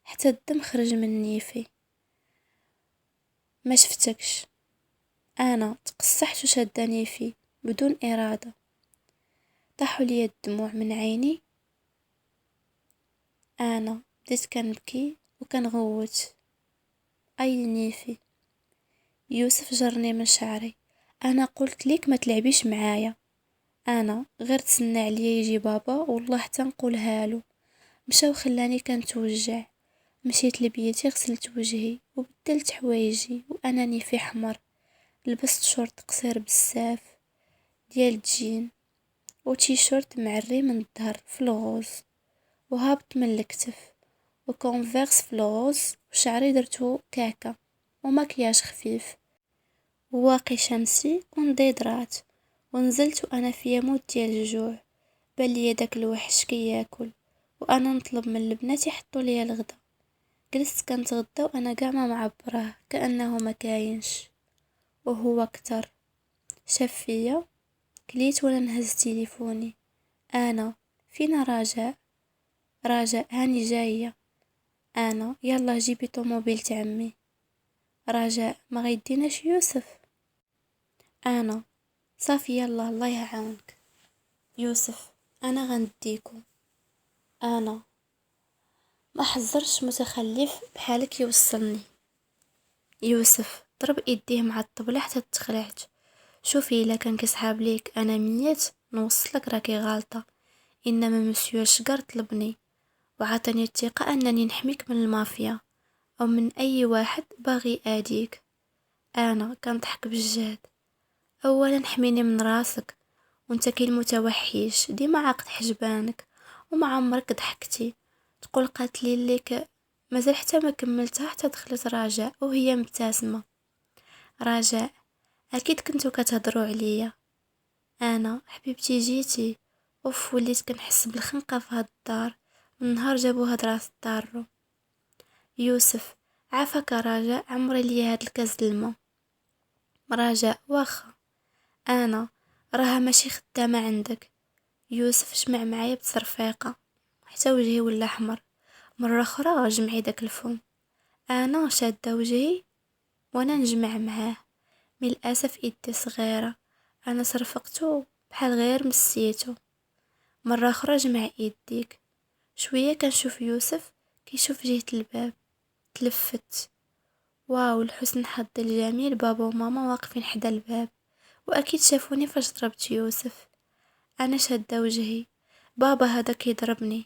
حتى الدم خرج من نيفي. ما شفتكش. انا تقصحت وشدني فيه بدون اراده. طاحوا لي الدموع من عيني. انا بديت كنبكي وكنغوت. اي نيفي. يوسف جرني من شعري. انا قلت لك ما تلعبيش معايا. انا غير تسنى عليا يجي بابا والله حتى نقولها له. مشى وخلاني كنتوجع. مشيت لبيتي، غسلت وجهي وبدلت حوايجي وانا نيفي حمر. لبست شورت قصير بزاف ديال الجين وتيشورت معري من الظهر في الغوز وهابط من الكتف، وكونفيرس في الغوز، وشعري درتو كعكة وماكياج خفيف وواقي شمسي ونديدرات. ونزلت وانا في يموت ديال الجوع، بان ليا داك الوحش كياكل وانا نطلب من البنات يحطوا ليا الغدا. جلست كنتغدى وانا كاع ما معبراه كانه ما كاينش. وهو كتر شاف فيا، كليت وانا نهز تليفوني. انا: فينا رجاء؟ رجاء: هاني جايه. انا: يلا جيبي طوموبيل عمي. رجاء: ما غيديناش يوسف؟ انا: صافي يلا الله يعاونك. يوسف: انا غنديكو. انا: ما حذرش متخلف بحالك يوصلني. يوسف ضرب ايديه مع الطبلة حتى تخلعت. شوفي الا كان كيسحاب ليك انا ميت نوصلك، راكي غالطة. انما مسيو الشقر طلبني وعطاني الثقة انني نحميك من المافيا او من اي واحد باغي يأذيك. انا كنضحك بالجهد. اولا حميني من راسك، وانت كي المتوحش ديما عاقد حجبانك وما عمرك ضحكتي. تقول قاتلي ليك مازال حتى ما كملتها حتى دخلت رجاء وهي مبتسمة. رجاء: اكيد كنتو كتهضروا عليا. انا: حبيبتي جيتي. اوف وليت كنحس بالخنقه في هاد الدار من نهار جابو هاد راس الدارو. يوسف: عافاك رجاء، عمري ليا هاد الكاس الماء. رجاء: واخا. انا: راها ماشي خدامه عندك. يوسف جمع معايا بتصرفيقه حتى وجهي ولا احمر. مره اخرى جمعي داك الفم. انا شاده وجهي وانا نجمع معاه. من الاسف ايدي صغيره، انا صرفقتو بحال غير مسيتو. مرة أخرى جمع يديك. شوية كنشوف يوسف كيشوف جهة الباب. تلفت. واو الحسن حظ الجميل، بابا وماما واقفين حدا الباب واكيد شافوني فاش ضربت يوسف. انا شاده وجهي. بابا هذا كيضربني.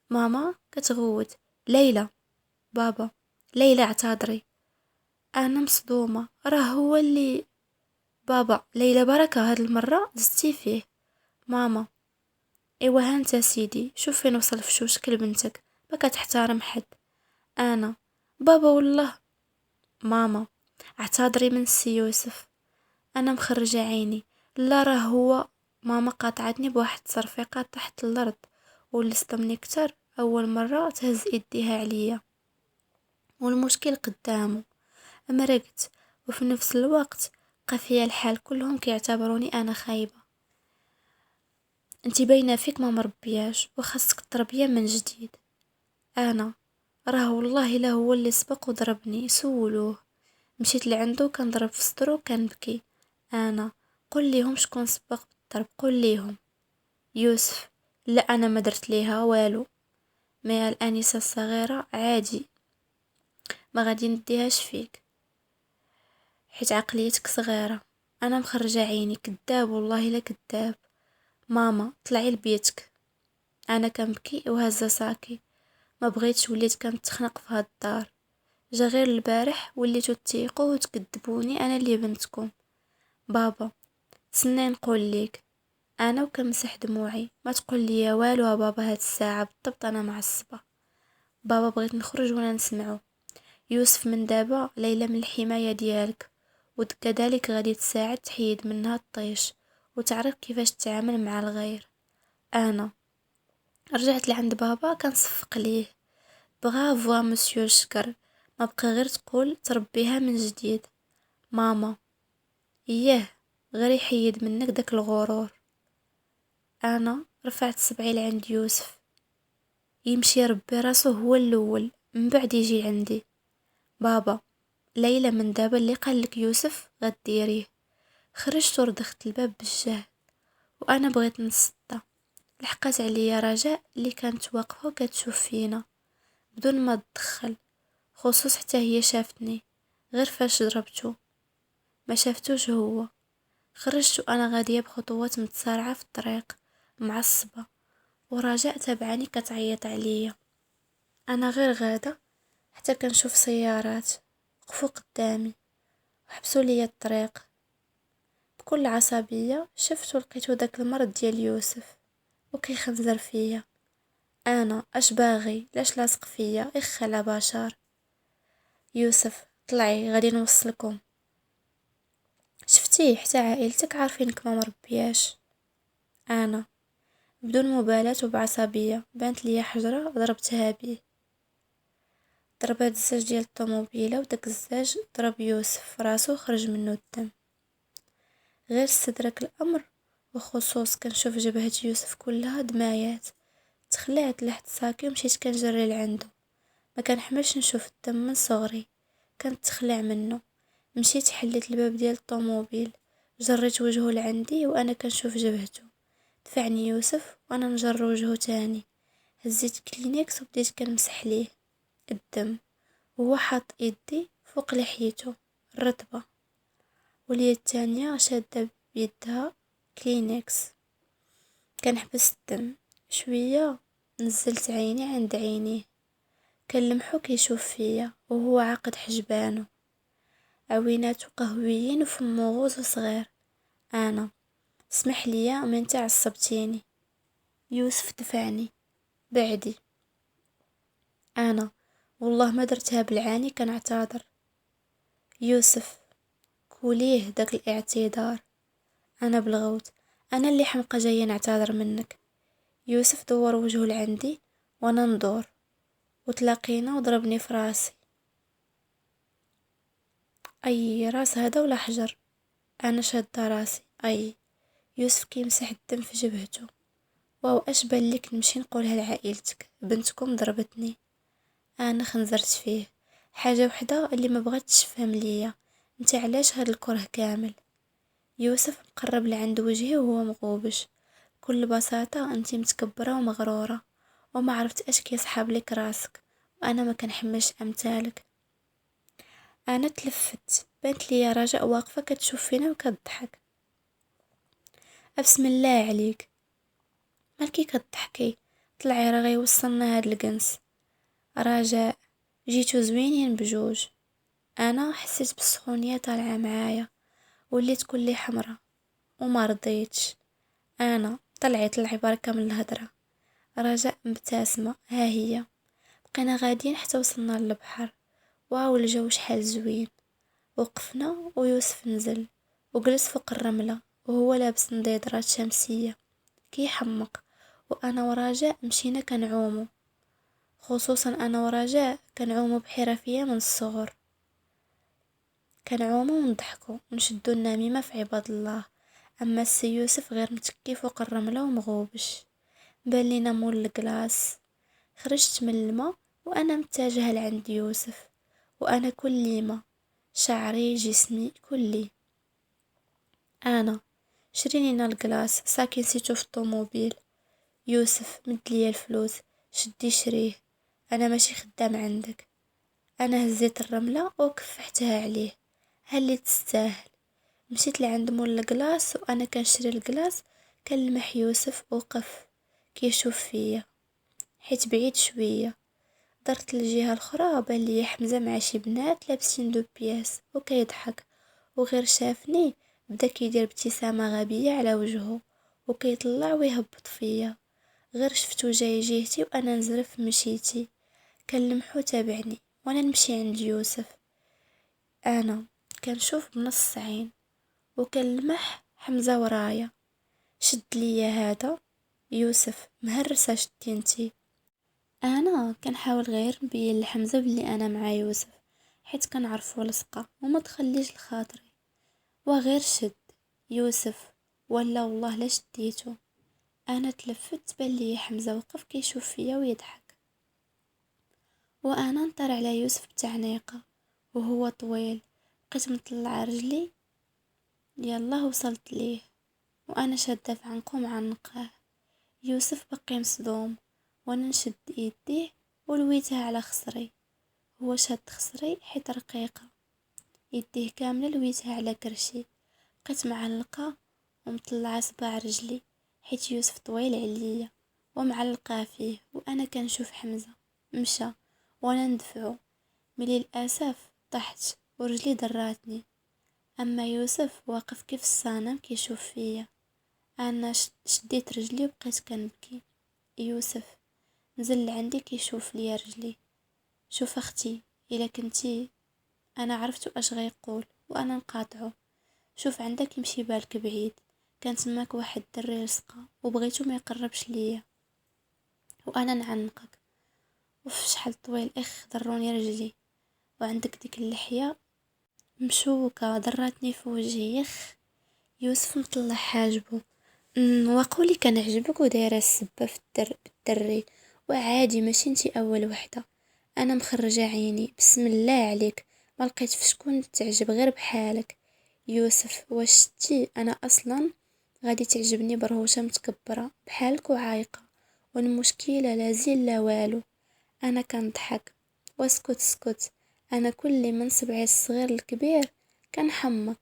ماما كتغوت: ليلى. بابا: ليلى اعتذري. انا مصدومة، راه هو اللي. بابا، ليلى بركة هاد المرة زدتي فيه. ماما، ايوا هانت سيدي، شوف فين وصل في شكل بنتك، ما كتحترم حد. انا، بابا والله. ماما، اعتذري من السي يوسف، انا مخرجة عيني. لا راه هو. ماما قاطعتني بواحد التصرفيقة تحت الارض، واللي صدمني كتر اول مرة تهز ايديها عليا والمشكل قدامه. مرقت، وفي نفس الوقت بقى فيا الحال كلهم كيعتبروني انا خايبة. انتي باينة فيك ما مربياش وخاصك التربية من جديد. انا، راه والله لا هو اللي سبق وضربني، سولوه. مشيت لعندو كنضرب في صدرو كنبكي. انا، قول ليهم شكون سبق بالضرب، قول ليهم. يوسف، لا انا ما درت ليها والو. ما الانسه الصغيره عادي، ما غادي نديهاش فيك حيت عقليتك صغيره. انا مخرجه عيني، كذاب والله لا كذاب. ماما، طلعي لبيتك. انا كنبكي وهزه ساكي. ما بغيتش، وليت كنتخنق في هاد الدار. جا غير البارح وليتو تيقوا وتكذبوني انا اللي بنتكم. بابا، تسنى نقول ليك. انا وكنمسح دموعي، ما تقول لي والو يا بابا، هاد الساعه بالضبط انا معصبه. بابا، بغيت نخرج وانا نسمعو. يوسف، من دابا ليلى من الحمايه ديالك، وكذلك غادي تساعد تحيد منها الطيش وتعرف كيفاش تتعامل مع الغير. انا رجعت لعند بابا كنصفق ليه. برافو مسيو شكر، ما بقى غير تقول تربيها من جديد. ماما، اياه، غير يحيد منك داك الغرور. انا رفعت صبعي لعند يوسف. يمشي يربي راسو هو الاول، من بعد يجي عندي. بابا، ليلى من دابا اللي قالك يوسف غديريه. خرجت وردخت الباب بالجهد، وانا بغيت نصدى. لحقات عليا رجاء اللي كانت واقفه وكتشوف فينا بدون ما تدخل. خصوص حتى هي شافتني، غير فاش ضربتو ما شافتوش هو. خرجت وانا غاديه بخطوات متسارعه في الطريق، معصبه، ورجاء تابعني كتعيط عليا. انا غير غاده حتى كنشوف سيارات وقفوا قدامي وحبسوا لي الطريق. بكل عصبيه شفت ولقيتو داك المرض ديال يوسف وكيخنزر فيا. انا اش باغي؟ لاش لاصق فيا؟ اخلا بشر. يوسف، طلعي غادي نوصلكم. شفتيه، حتى عائلتك عارفينك ما مربياش. انا، بدون مبالاة وبعصبية بانت لي حجرة ضربتها بيه. ضربات الزاج ديال الطوموبيلة، وداك الزاج ضرب يوسف راسو خرج منه الدم. غير استدرك الامر، وخصوص كنشوف جبهة يوسف كلها دمايات. تخلعت لحد ساكي ومشيت كنجري لعندو. ما كنحملش نشوف الدم من صغري، كنت تخلع منه. مشيت حليت الباب ديال الطوموبيل، جريت وجهه لعندي وانا كنشوف جبهته. دفعني يوسف وانا نجر وجهه تاني. هزيت كلينكس وبديت كنمسح ليه الدم، وهو حاط ايدي فوق لحيته الرطبة، واليد التانية شادة بيدها كلينكس. كنحبس الدم شوية، نزلت عيني عند عينيه. كنلمحو كيشوف فيا وهو عاقد حجبانو، عويناتو قهويين وفمو غوز صغير. انا، اسمح ليا من انت عصبتيني. يوسف دفعني بعدي. انا، والله ما درتها بالعاني، كنعتذر. يوسف، كوليه داك الاعتذار. انا بالغوت، انا اللي حمقى جايه نعتذر منك. يوسف دور وجهه لعندي وانا ندور، وتلاقينا وضربني في راسي. اي راس هذا ولا حجر؟ انا شاده راسي. اي. يوسف كيمسح الدم في جبهته. واو، اش بالك نمشي نقولها لعائلتك بنتكم ضربتني؟ انا خنزرت فيه. حاجه وحده اللي ما بغاتش تفهم ليا، انت علاش هاد الكره كامل؟ يوسف مقرب لعند وجهي وهو مغوبش. بكل بساطه انت متكبره ومغروره، وما عرفت اش كيسحاب لك راسك، وانا ما كنحملش امثالك. انا تلفت، بانت لي رجاء واقفه كتشوف فينا وكتضحك. بسم الله عليك، مالكي كتضحكي؟ طلعي راه غيوصلنا هاد الكنس. رجاء، جيتو زوينين بجوج. انا حسيت بالسخونيه طالعه معايا، وليت كلي حمرة وما رضيتش. انا طلعت العباره كامل الهضره. رجاء مبتسمه، ها هي. بقينا غاديين حتى وصلنا للبحر، واو الجو شحال زوين. وقفنا ويوسف نزل وجلس فوق الرمله، وهو لابس نضيضرات شمسيه كيحمق. وانا ورجاء مشينا كنعومو، خصوصا انا ورجاء كنعومو بحرفيه من الصغر. كنعومو ونضحكو ونشدو النميمه في عباد الله. اما السي يوسف غير متكي فوق الرمله ومغوبش. بان لينا مول الكلاص. خرجت من الماء وانا متجهه لعند يوسف، وانا كليمه، شعري جسمي كلي. انا شري لينا الكلاص، ساكن نسيتو في الطوموبيل. يوسف مد ليا الفلوس، شدي شريه، انا ماشي خدام عندك. انا هزيت الرمله وكفحتها عليه، هل تستاهل. مشيت لعند مول الكلاص وانا كنشري الكلاص. كلمح يوسف وقف كيشوف فيا، حيت بعيد شويه. درت للجهه الاخرى، بان لي حمزه مع شي بنات لابسين دو بياس وكيضحك. وغير شافني بدا كيدير ابتسامه غبيه على وجهه، وكيطلع ويهبط فيا. غير شفتو جاي جهتي وانا نزرف مشيتي. كلمحو تابعني وانا نمشي عند يوسف. انا كنشوف بنص عين، وكلمح حمزه ورايا. شد ليا هذا يوسف، مهرسه شدي انتي. انا كنحاول غير نبين لحمزه بلي انا مع يوسف، حيت كنعرفو لصقه وما تخليش لخاطري. وغير شد يوسف، ولا والله لا شديتو. انا تلفت بان لي حمزه وقف كيشوف فيا ويضحك. وانا نطر على يوسف بتعنيقه، وهو طويل. بقيت مطلع رجلي، يلا وصلت ليه، وانا شاده في عنقه معنقاه. يوسف بقي مصدوم، وانا نشد يديه ولويتها على خصري. هو شاد خصري حيت رقيقه، يديه كامله لويتها على كرشي. بقيت معلقه ومطلعه صباع رجلي، حيت يوسف طويل عليا ومعلقه فيه. وانا كنشوف حمزه مشى وانا ندفعو. ملي الاسف طحت ورجلي دراتني. اما يوسف واقف كيف الصنم كيشوف فيا. انا شديت رجلي وبقيت كنبكي. يوسف نزل لعندي كيشوف ليا رجلي. شوف اختي، الا كنتي، انا عرفتو اش غيقول وانا نقاطعه. شوف عندك يمشي بالك بعيد، كان تماك واحد الدري لصقه وبغيتو ما يقربش ليا، وانا نعنقك. وف شحال طويل، ضروني رجلي. وعندك ديك اللحيه مشوكه ضراتني في وجهي. يوسف مطلع حاجبه. وقولي كان عجبك ودايره السبه في بالدري. وعادي ماشي انتي اول وحده. انا مخرجه عيني، بسم الله عليك، ما لقيت في شكون تعجب غير بحالك. يوسف واش شتي انا اصلا غادي تعجبني برهوشه متكبره بحالك وعايقه، والمشكله لا زين لا والو. انا كنضحك. واسكت اسكت، انا كل من صبعي الصغير الكبير كنحمق.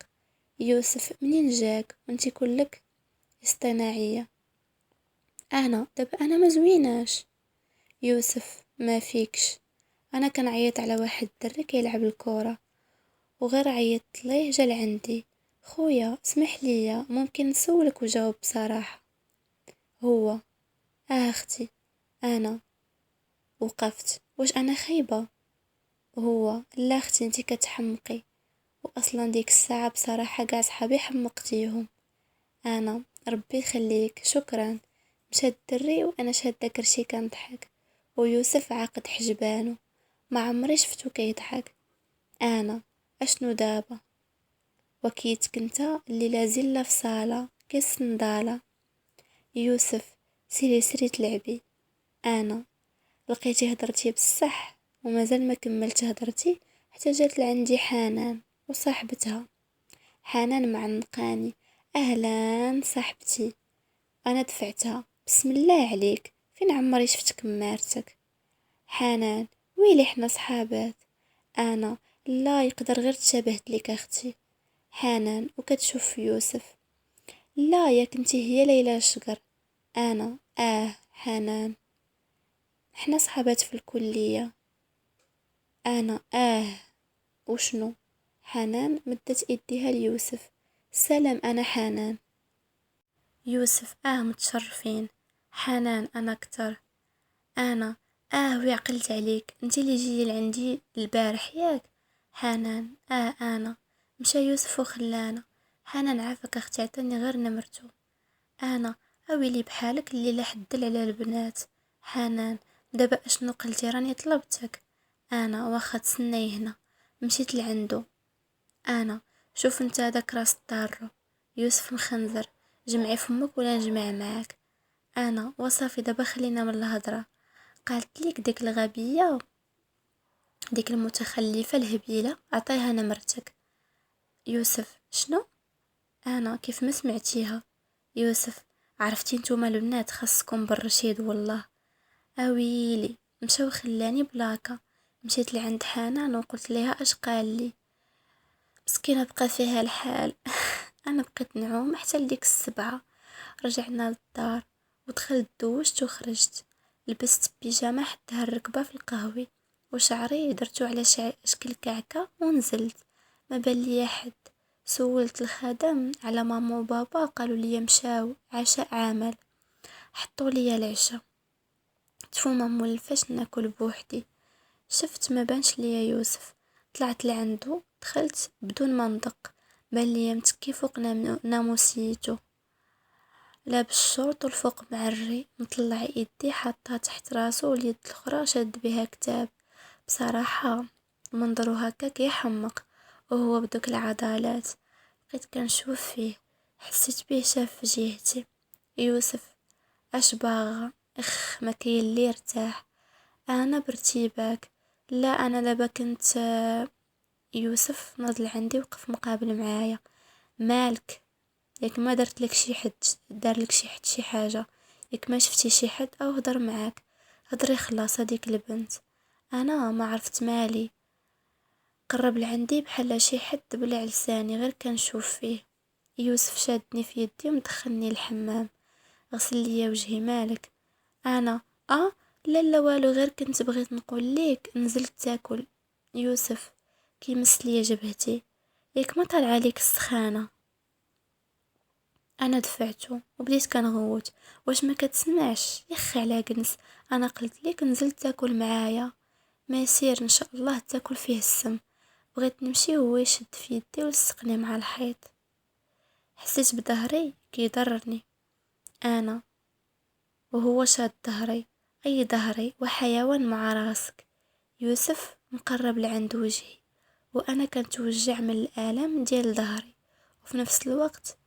يوسف منين جاك وانتي كلك اصطناعيه. انا دابا ما زويناش. يوسف ما فيكش. انا كنعيط على واحد الدري كيلعب الكره، وغير عيطت ليه جا لعندي. خويا اسمح ليا، ممكن نسولك؟ وجاوب بصراحه. هو اختي. انا وقفت، واش انا خايبه؟ هو لا اختي، انتي كتحمقي، واصلا ديك الساعه بصراحه كاع صحابي حمقتيهم. انا ربي يخليك، شكرا. مشى الدري وانا شاده كرشي كنضحك، ويوسف عاقد حجبانو، ما عمري شفتو كيضحك. انا اشنو دابا؟ وكيتك انت اللي لازل في صاله كيس نضاله. يوسف سيري تلعبي. انا لقيتي هضرتي بصح، ومازال ما كملت هضرتي حتى جات لعندي حنان وصاحبتها. حنان معنقاني، اهلا صاحبتي. انا دفعتها، بسم الله عليك، فين عمري شفتك مارتك. حنان ويلي حنا صحابات. انا لا يقدر غير تشابهت لك اختي. حنان وكتشوف في يوسف. لا يا كنتي هي ليلى الشقر. انا حنان، احنا صحابات في الكليه. انا وشنو؟ حنان مدت ايديها ليوسف. سلام، انا حنان. يوسف: متشرفين. حنان: انا كتر. انا: وي عقلت عليك، انت اللي جيتي لعندي البارح ياك؟ حنان: انا. مشى يوسف وخلانا. حنان: عافاك اختي، عطاني غير نمرتو. انا: اويلي بحالك اللي لا حدل على البنات. حنان: دابا اشنو قلتي؟ راني طلبتك. انا: واخا تسناي هنا. مشيت لعندو. انا: شوف انت هذاك راس الطارو. يوسف مخنزر: جمعي فمك ولا نجمع معاك. انا: وصافي دابا خلينا من الهضره. قالت ليك ديك الغبيه، ديك المتخلفه الهبيله، عطيها نمرتك. يوسف: شنو؟ انا: كيف ما سمعتيها. يوسف: عرفتي نتوما البنات خاصكم بالرشيد والله. اويلي. مشى وخلاني بلاكا. مشيت لعند حنان وقلت ليها اش قال لي. مسكينه بقى فيها الحال. انا بقيت نعوم حتى لديك 7. رجعنا للدار ودخلت دوشت وخرجت. لبست بيجامه حدها الركبه في القهوي، وشعري درتو على شكل كعكه ونزلت. ما بان لي حد. سولت الخدم على ماما وبابا، قالوا لي مشاو عشاء عمل. حطوا لي العشاء. تفوما مولفاش ناكل بوحدي. شفت ما بانش ليا يوسف. طلعت لعندو، دخلت بدون ما ندق. بان ليا متكي فوق ناموسيتو، لابس شورت والفوق معري، مطلع ايدي حاطها تحت راسو واليد الاخرى شاد بها كتاب. بصراحه منظرو هكاك يحمق، وهو بدوك العضلات. بقيت كنشوف فيه، حسيت بيه شاف في جهتي. يوسف: اش باغا؟ ما كاين اللي يرتاح. انا برتيباك. لا انا دابا كنت. يوسف نضل عندي وقف مقابل معايا. مالك؟ ياك ما درت لك شي حد، دار لك شي حد شي حاجه؟ ياك ما شفتي شي حد او هضر معاك؟ هضري خلاص هذيك البنت. انا ما عرفت مالي. قرب لعندي بحال شي حد بلع لساني غير كنشوف فيه. يوسف شادني في يدي ومدخلني الحمام. غسل لي وجهي. مالك؟ انا: لا لا والو، غير كنت بغيت نقول ليك نزلت تاكل. يوسف كيمس ليا جبهتي: ياك ما طالعه ليك السخانه؟ انا دفعته وبديت كنغوت. واش ما كتسمعش؟ يخي على جنس. انا قلت ليك نزلت تاكل معايا. ما يصير ان شاء الله تاكل فيه السم. بغيت نمشي وهو يشد في يدي ولصقني مع الحيط. حسيت بظهري كيضرني انا، وهو شاد ظهري. اي ظهري وحيوان مع راسك. يوسف مقرب لعند وجهي، وانا كنتوجع من الالم ديال ظهري، وفي نفس الوقت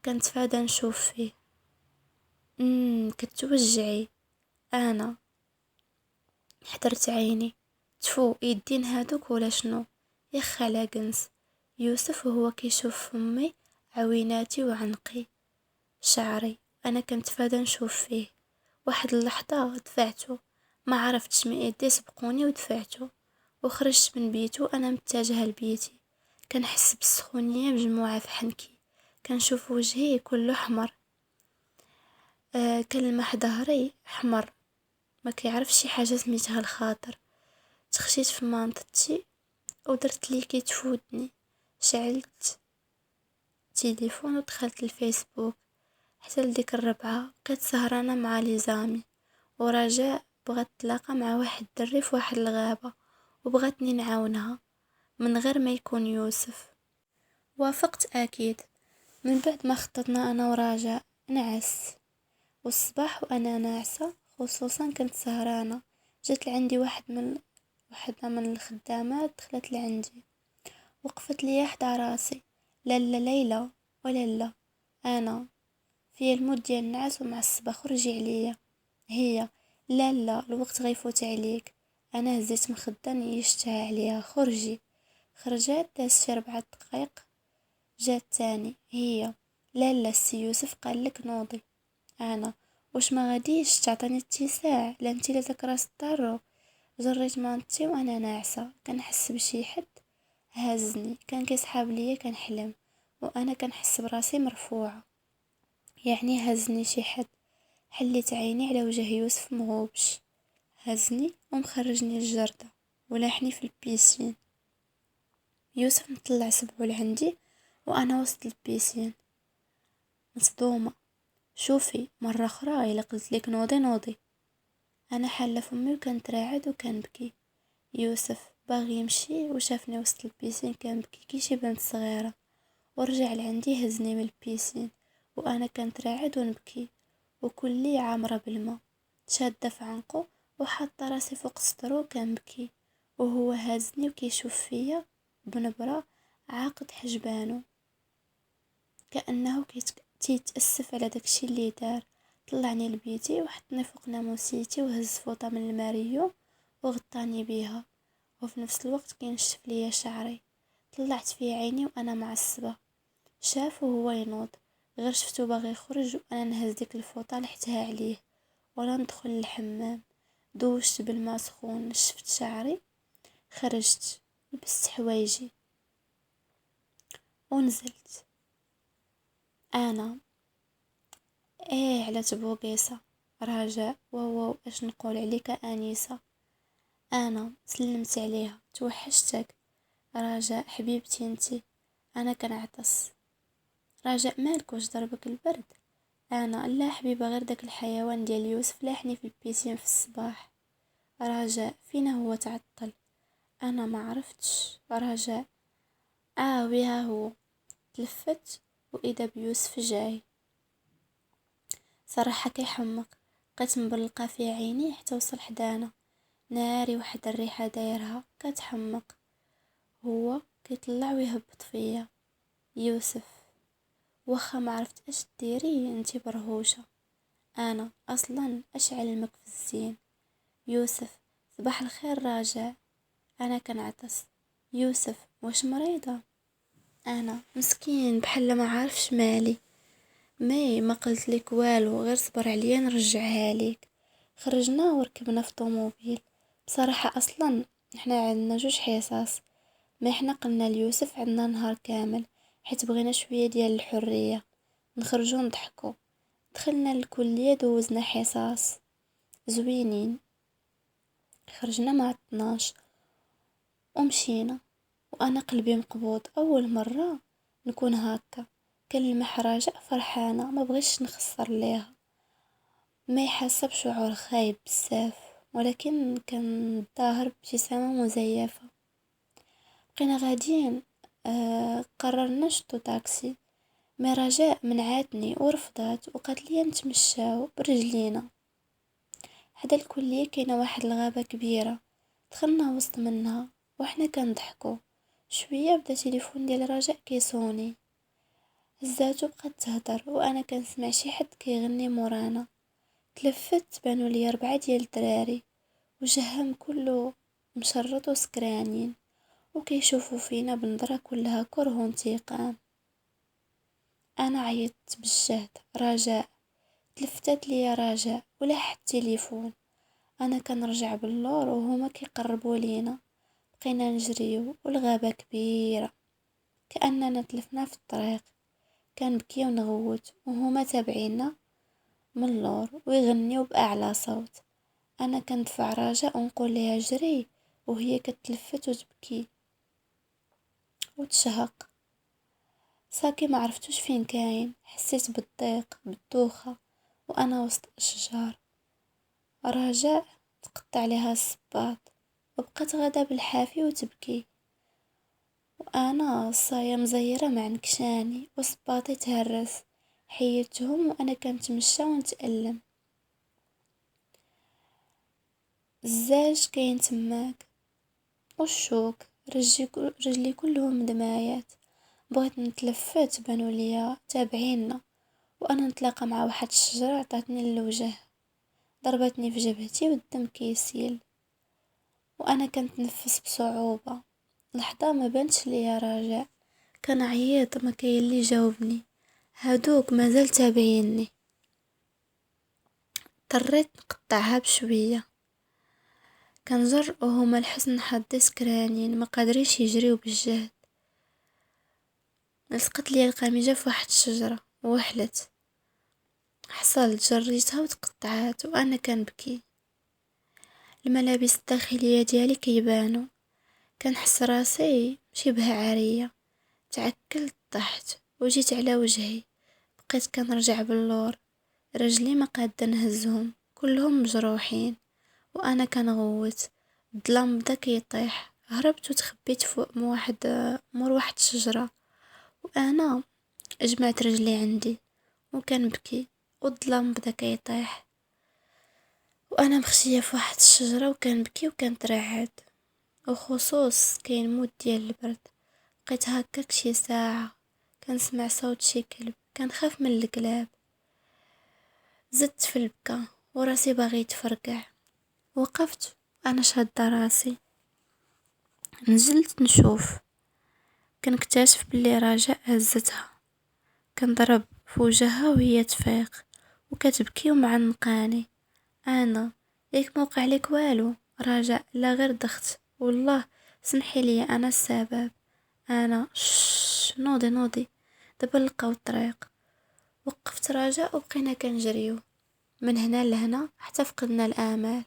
كنت فادا نشوف فيه. كتوجعي؟ انا حضرت عيني. تفو يدين هادوك ولا شنو؟ يخ على جنس. يوسف وهو كيشوف فمي، عويناتي وعنقي، شعري. انا كنت فادا نشوف فيه. واحد اللحظه دفعته، ما عرفتش من يدي سبقوني ودفعته، وخرجت من بيتو. انا متجهه لبيتي، كنحس بالسخونيه مجموعه في حنكي. كنشوف وجهي كله احمر. كلمح ظهري احمر. ما كيعرف شي حاجه سميتها الخاطر. تخشيت في منطقتي ودرت لي كي تفوتني. شعلت تليفون ودخلت الفيسبوك. حتى لديك 4 كانت سهرانه مع لي زامي، ورجاء بغات تلاقى مع واحد دري في واحد الغابه، وبغاتني نعاونها من غير ما يكون يوسف. وافقت اكيد. من بعد ما خططنا انا ورجاء نعس، والصباح وانا ناعسه خصوصا كنت سهرانه. جات لعندي واحدة من الخدامات، دخلت لعندي وقفت لي حدا راسي. لا لا ليلى ولا لا، انا في المود ديال النعاس ومعصبه، خرجي عليا. هي: لا لا الوقت غيفوت عليك. انا هزيت مخده نيشتها عليها: خرجي. خرجت، دازت شي 4 دقائق جات تاني. هي: لا لا السي يوسف قالك نوضي. انا: واش ما غاديش تعطيني اتساع؟ لا انتي لا داك راس الدارو. جريت مانتي وانا ناعسه كنحس بشي حد هازني، كان كيسحاب ليا. كنحلم وانا كنحس براسي مرفوعه، يعني هزني شي حد. حليت عيني على وجه يوسف مغوبش، هزني ومخرجني الجردة ولاحني في البيسين. يوسف مطلع صبعو لعندي وانا وسط البيسين مصدومة. شوفي مرة اخرى الا قلت لك نوضي نوضي. انا حالة فمي وكنتراعد وكنبكي. يوسف باغي يمشي وشافني وسط البيسين كنبكي كي شي بنت صغيرة، ورجع لعندي هزني من البيسين وانا كنتراعد ونبكي وكلي عامرة بالما. شادة في عنقو وحاطة راسي فوق صدرو كنبكي، وهو هازني وكيشوف فيا بنبرة عاقد حجبانو كأنه تيتأسف على داكشي اللي دار. طلعني لبيتي وحطني فوق ناموسيتي وهز فوطة من الماريو وغطاني بيها، وفي نفس الوقت كينشف ليا شعري. طلعت في عيني وانا معصبة. شاف وهو ينوض، غير شفتو باغي يخرج وانا نهز ديك الفوطة لحتها عليه ولا ندخل الحمام. دوشت بالماء سخون، نشفت شعري، خرجت، لبست حوايجي ونزلت. انا ايه على تبوقيسة رجاء وهو اش نقول عليك انيسة. انا سلمت عليها توحشتك رجاء حبيبتي انتي. انا كنعطس. رجاء مالك واش ضربك البرد؟ انا لا حبيبه غير داك الحيوان ديال يوسف لاحني في البيسين في الصباح. رجاء فينا هو تعطل؟ انا ما عرفتش. رجاء ويها هو. تلفت واذا بيوسف جاي. صراحه كيحمق. بقيت مبلقه في عيني حتى وصل حدانا. ناري واحد الريحه دايرها كتحمق. هو كيطلع ويهبط فيا. يوسف واخا ما عرفت اش ديري انتي برهوشه. انا اصلا اش علمك في الزين؟ يوسف صباح الخير راجع. انا كنعطس. يوسف واش مريضه؟ انا مسكين بحال ما عارفش مالي. ما قلت لك والو، غير صبر عليا نرجعها لك. خرجنا وركبنا في طوموبيل. بصراحه اصلا احنا عندنا جوج حصص، ما احنا قلنا ليوسف عندنا نهار كامل حيت بغينا شويه ديال الحريه نخرجوا نضحكوا. دخلنا الكليه دوزنا حصص زوينين. خرجنا مع 12 ومشينا وانا قلبي مقبوض. اول مره نكون هكا. كلمة رجاء فرحانه ما بغيتش نخسر ليها. ما يحس بشعور خايب بزاف، ولكن كان ظاهر بابتسامه مزيفه. بقينا غاديين. قررنا نشدو طاكسي. ما رجاء منعتني ورفضات وقالت لي نتمشاو برجلينا. حدا الكلية كاينه واحد الغابة كبيرة. دخلنا وسط منها وحنا كنضحكو. شوية بدا تليفون ديال رجاء كيصوني. هزاتو بقات تهدر وانا كنسمع شي حد كيغني مورانا. تلفت بانوا لي 4 ديال الدراري وجههم كله مشرط وسكرانين وكيشوفوا فينا بنظرة كلها كره وانتقام. انا عيطت بالجهد. رجاء تلفتت لي رجاء ولاح التليفون. انا كنرجع باللور وهما كيقربوا لينا. بقينا نجريو والغابة كبيرة كأننا تلفنا في الطريق. كنبكي ونغوت وهما تابعينا من اللور ويغنيو بأعلى صوت. انا كندفع رجاء ونقول ليها جري وهي كتلفت وتبكي وتشهق. ساكي ما عرفتوش فين كاين. حسيت بالضيق بالدوخة وانا وسط الاشجار. رجاء تقطع عليها الصباط وبقات غادا بالحافي وتبكي، وانا صايا مزيره مع نكشاني وصباطي تهرس. حيدتهم وانا كنتمشى ونتألم. الزاج كاين تماك والشوك رجلي كلهم دمايات. بغيت نتلفت بانوا ليا تابعيننا وانا نتلاقى مع واحد الشجره عطاتني الوجه. ضربتني في جبهتي والدم كيسيل وانا كنتنفس بصعوبه. لحظه ما بانش ليا رجاء. كان عييط ما كاين اللي جاوبني. هادوك مازال تابعيني. اضطريت نقطعها بشويه. كنجر وهما الحزن حدي سكرانين ما قادريش يجريو بالجهد. لصقت لي القميجه في واحد الشجره وحلت. حصلت جريتها وتقطعات وانا كنبكي. الملابس الداخليه ديالي كيبانو. كنحس راسي شبه عارية. تعكلت طحت وجيت على وجهي، بقيت كنرجع باللور، رجلي ما قادة نهزهم، كلهم مجروحين وانا كنغوت. الظلام بدا كيطيح، هربت وتخبيت فوق مور واحد الشجرة، وانا جمعت رجلي عندي وكنبكي، والظلام بدا كيطيح وانا مخشية في واحد الشجرة وكنبكي وكنترعد. وخصوص كاين موت ديال البرد. بقيت هكاك شي ساعة كنسمع صوت شي كلب، كنخاف من الكلاب. زدت في البكا وراسي باغي يتفرقع. وقفت انا شادة راسي، نزلت نشوف، كنكتشف بلي رجاء هزتها، كنضرب في وجهها وهي تفيق وكتبكي ومعنقاني. انا ياك ما وقع لك والو؟ رجاء لا غير ضغط، والله سمحي لي انا السبب. انا نوضي نوضي، دابا نلقاو الطريق. وقفت رجاء وبقينا كنجريو من هنا لهنا حتى فقدنا الامال.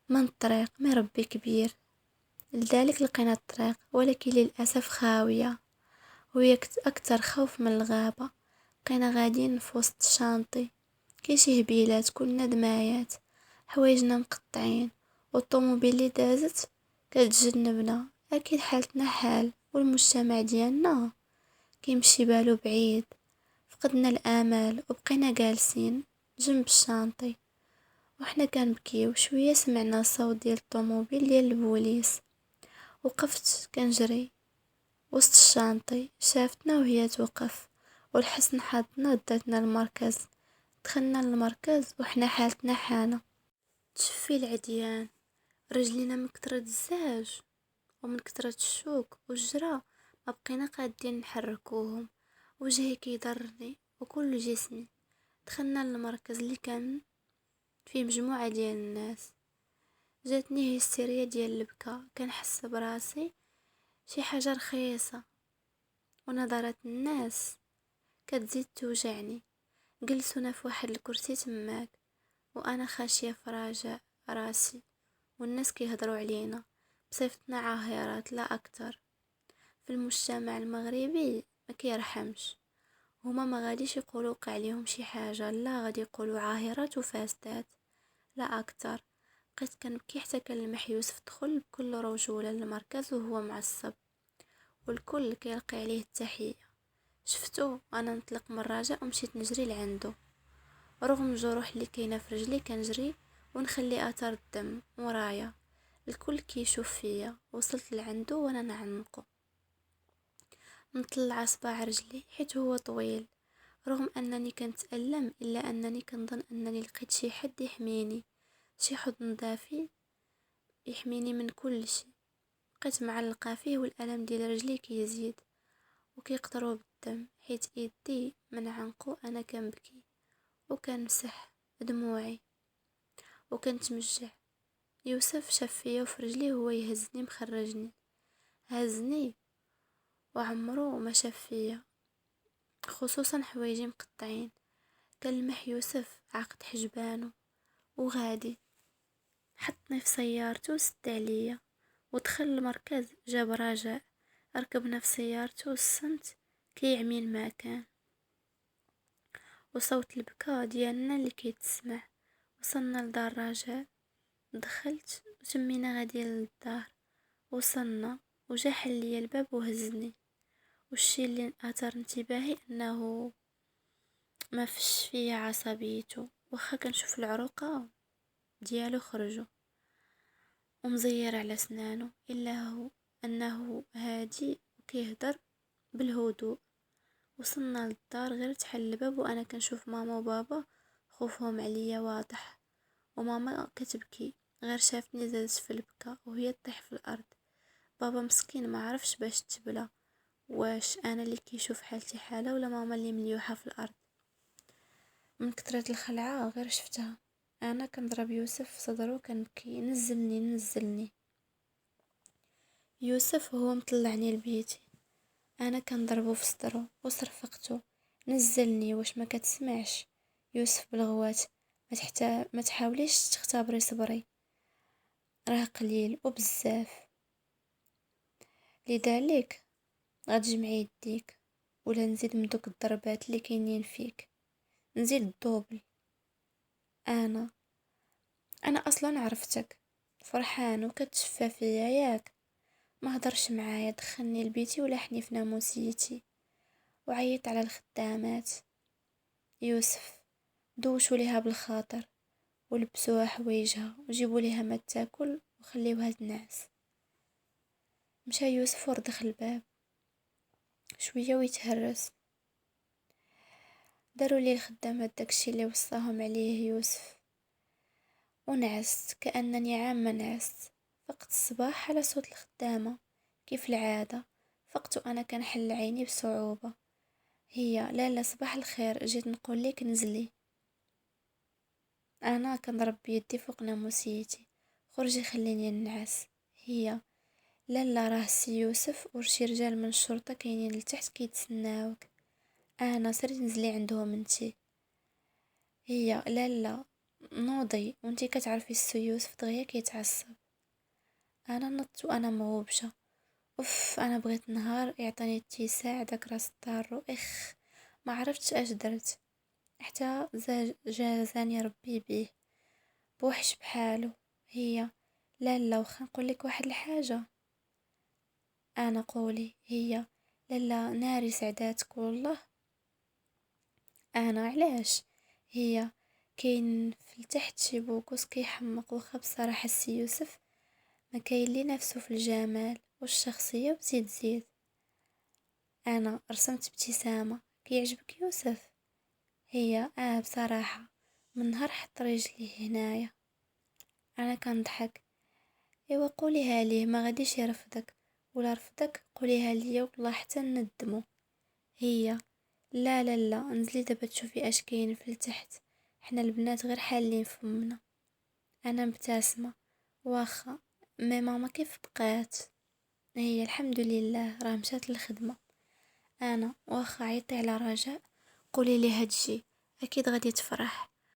من الطريق ما ربي كبير، لذلك لقينا الطريق، ولكن للاسف خاويه، وهي اكتر خوف من الغابه. بقينا غاديين في وسط الشانطي، كاين شي هبيلات كلنا دمايات، حوايجنا مقطعين، والطوموبيل اللي دازت كتجنبنا. اكيد حالتنا حال، والمجتمع ديالنا كيمشي بالو بعيد. فقدنا الامل وبقينا جالسين جنب الشانطي وحنا كنبكيو. شويه سمعنا صوت ديال الطوموبيل ديال البوليس، وقفت كنجري وسط الشانطي، شافتنا وهي توقف، والحسن حظنا داتنا المركز. دخلنا للمركز وحنا حالتنا حانة، تشفي العديان، رجلينا من كترة الزاج ومن كترة الشوك والجرى ما بقينا قادين نحركوهم. وجهي كيضرني وكل جسمي. دخلنا للمركز اللي كان فيه مجموعة ديال الناس. جاتني هستيريا ديال البكا، كنحس براسي شي حاجة رخيصة، ونظرات الناس كتزيد توجعني. جلسونا في واحد الكرسي تماك، وانا خاشية في رجاء راسي، والناس كيهضروا علينا بصفتنا عاهرات لا اكتر. في المجتمع المغربي ما كيرحمش، هما ما غاديش يقولوا وقع عليهم شي حاجه، لا غادي يقولوا عاهرات وفاسدات لا اكتر. بقيت كنبكي حتى كنلمح يوسف دخل بكل رجوله للمركز وهو معصب، والكل كيلقي عليه التحيه. شفتو انا نطلق من الرجاء ومشيت نجري لعندو، رغم الجروح اللي كاينه في رجلي كنجري ونخلي اثر الدم ورايا. الكل كيشوف فيا. وصلت لعندو وانا نعنقو، مطلع صباع رجلي حيت هو طويل. رغم انني كنتألم الا انني كنظن انني لقيت شي حد يحميني، شي حضن دافي يحميني من كل شيء. بقيت معلقه فيه والالم ديال رجلي كيزيد وكيقطروا بالدم، حيت يدي من عنقو انا كنبكي وكنمسح دموعي وكنتمجع. يوسف شاف فيا وفي رجلي هو يهزني مخرجني، هزني وعمرو ما شاف فيا، خصوصا حوايجي مقطعين. كلمح يوسف عقد حجبانه وغادي، حطني في سيارته وسد عليا ودخل المركز. جاب رجاء، ركبنا في سيارته والصمت كيعمي المكان، وصوت البكا ديالنا اللي كيتسمع. وصلنا لدار رجاء، دخلت وتمينا غادي للدار. وصلنا وجا حل ليا الباب وهزني، والشي اللي اثار انتباهي انه ما فيش فيا عصبيته، واخا كنشوف العروقه ديالو خرجوا ومزير على سنانه، الا هو انه هادي وكيهضر بالهدوء. وصلنا للدار غير تحل الباب وانا كنشوف ماما وبابا خوفهم عليا واضح. وماما كتبكي، غير شافتني زادت في البكا وهي تطيح في الارض. بابا مسكين ما عرفش باش تبلى، واش انا اللي كيشوف حالتي حاله ولا ماما اللي مليوحه في الارض. من كثرة الخلعه غير شفتها انا كنضرب يوسف في صدره كنبكي، نزلني نزلني. يوسف هو مطلعني لبيتي، انا كنضربه في صدره وصرفقته، نزلني واش ما كتسمعش؟ يوسف بالغوات، ما تحاوليش تختبري صبري، راه قليل وبزاف. لذلك غتجمعي يديك، ولا نزيد من دوك الضربات اللي كاينين فيك، نزيد الدوبل. انا انا اصلا عرفتك فرحان وكتشفى فيا ياك، ما هضرش معايا، دخلني لبيتي ولحني في ناموسيتي، وعيط على الخدامات. يوسف دوشوا ليها بالخاطر، ولبسوها حوايجها وجيبوا ليها ما تاكل وخليوها تنعس. مشى يوسف وردخ الباب شويه ويتهرس. داروا لي الخدامات داكشي اللي وصاهم عليه يوسف، ونعست كأنني عام ما نعست. فقت الصباح على صوت الخدامة كيف العادة. فقت أنا كنحل عيني بصعوبة. هي لا صباح الخير، جيت نقول لك نزلي. أنا كنضرب بيدي فوق ناموسيتي، خرجي خليني ننعس. هي لا راه سي يوسف ورشي رجال من الشرطة كاينين لتحت كيتسناوك. أنا سري نزلي عندهم انتي. هي لا نوضي وانتي كتعرفي السي يوسف دغيا كيتعصب. انا نضت وانا موبشة. اوف، انا بغيت نهار يعطيني اتساع داك راس الدار. ما عرفتش اش درت، حتى جازاني ربي بيه بوحش بحاله. هي لا وخا نقولك واحد الحاجة. انا قولي. هي لا ناري سعداتك والله. انا علاش؟ هي كاين في التحت شي بوكوس كيحمق، وخا بصراحة السي يوسف ما كاين لي نفسه في الجمال والشخصية زيد. انا رسمت ابتسامة. كيعجبك يوسف؟ هي بصراحة من نهار حط رجلي هنايا انا كنضحك. ايوا قوليها ليه ما غاديش يرفدك، ولا رفدك قوليها ليا والله حتى ندمو. هي لا انزلي دابا تشوفي اش كاين في التحت، حنا البنات غير حالين فمنا. انا مبتسمة. واخا مي ماما كيف بقات؟ هي الحمد لله راه مشات للخدمة. انا واخا عيطي على رجاء قولي ليها تجي، اكيد غادي تفرح.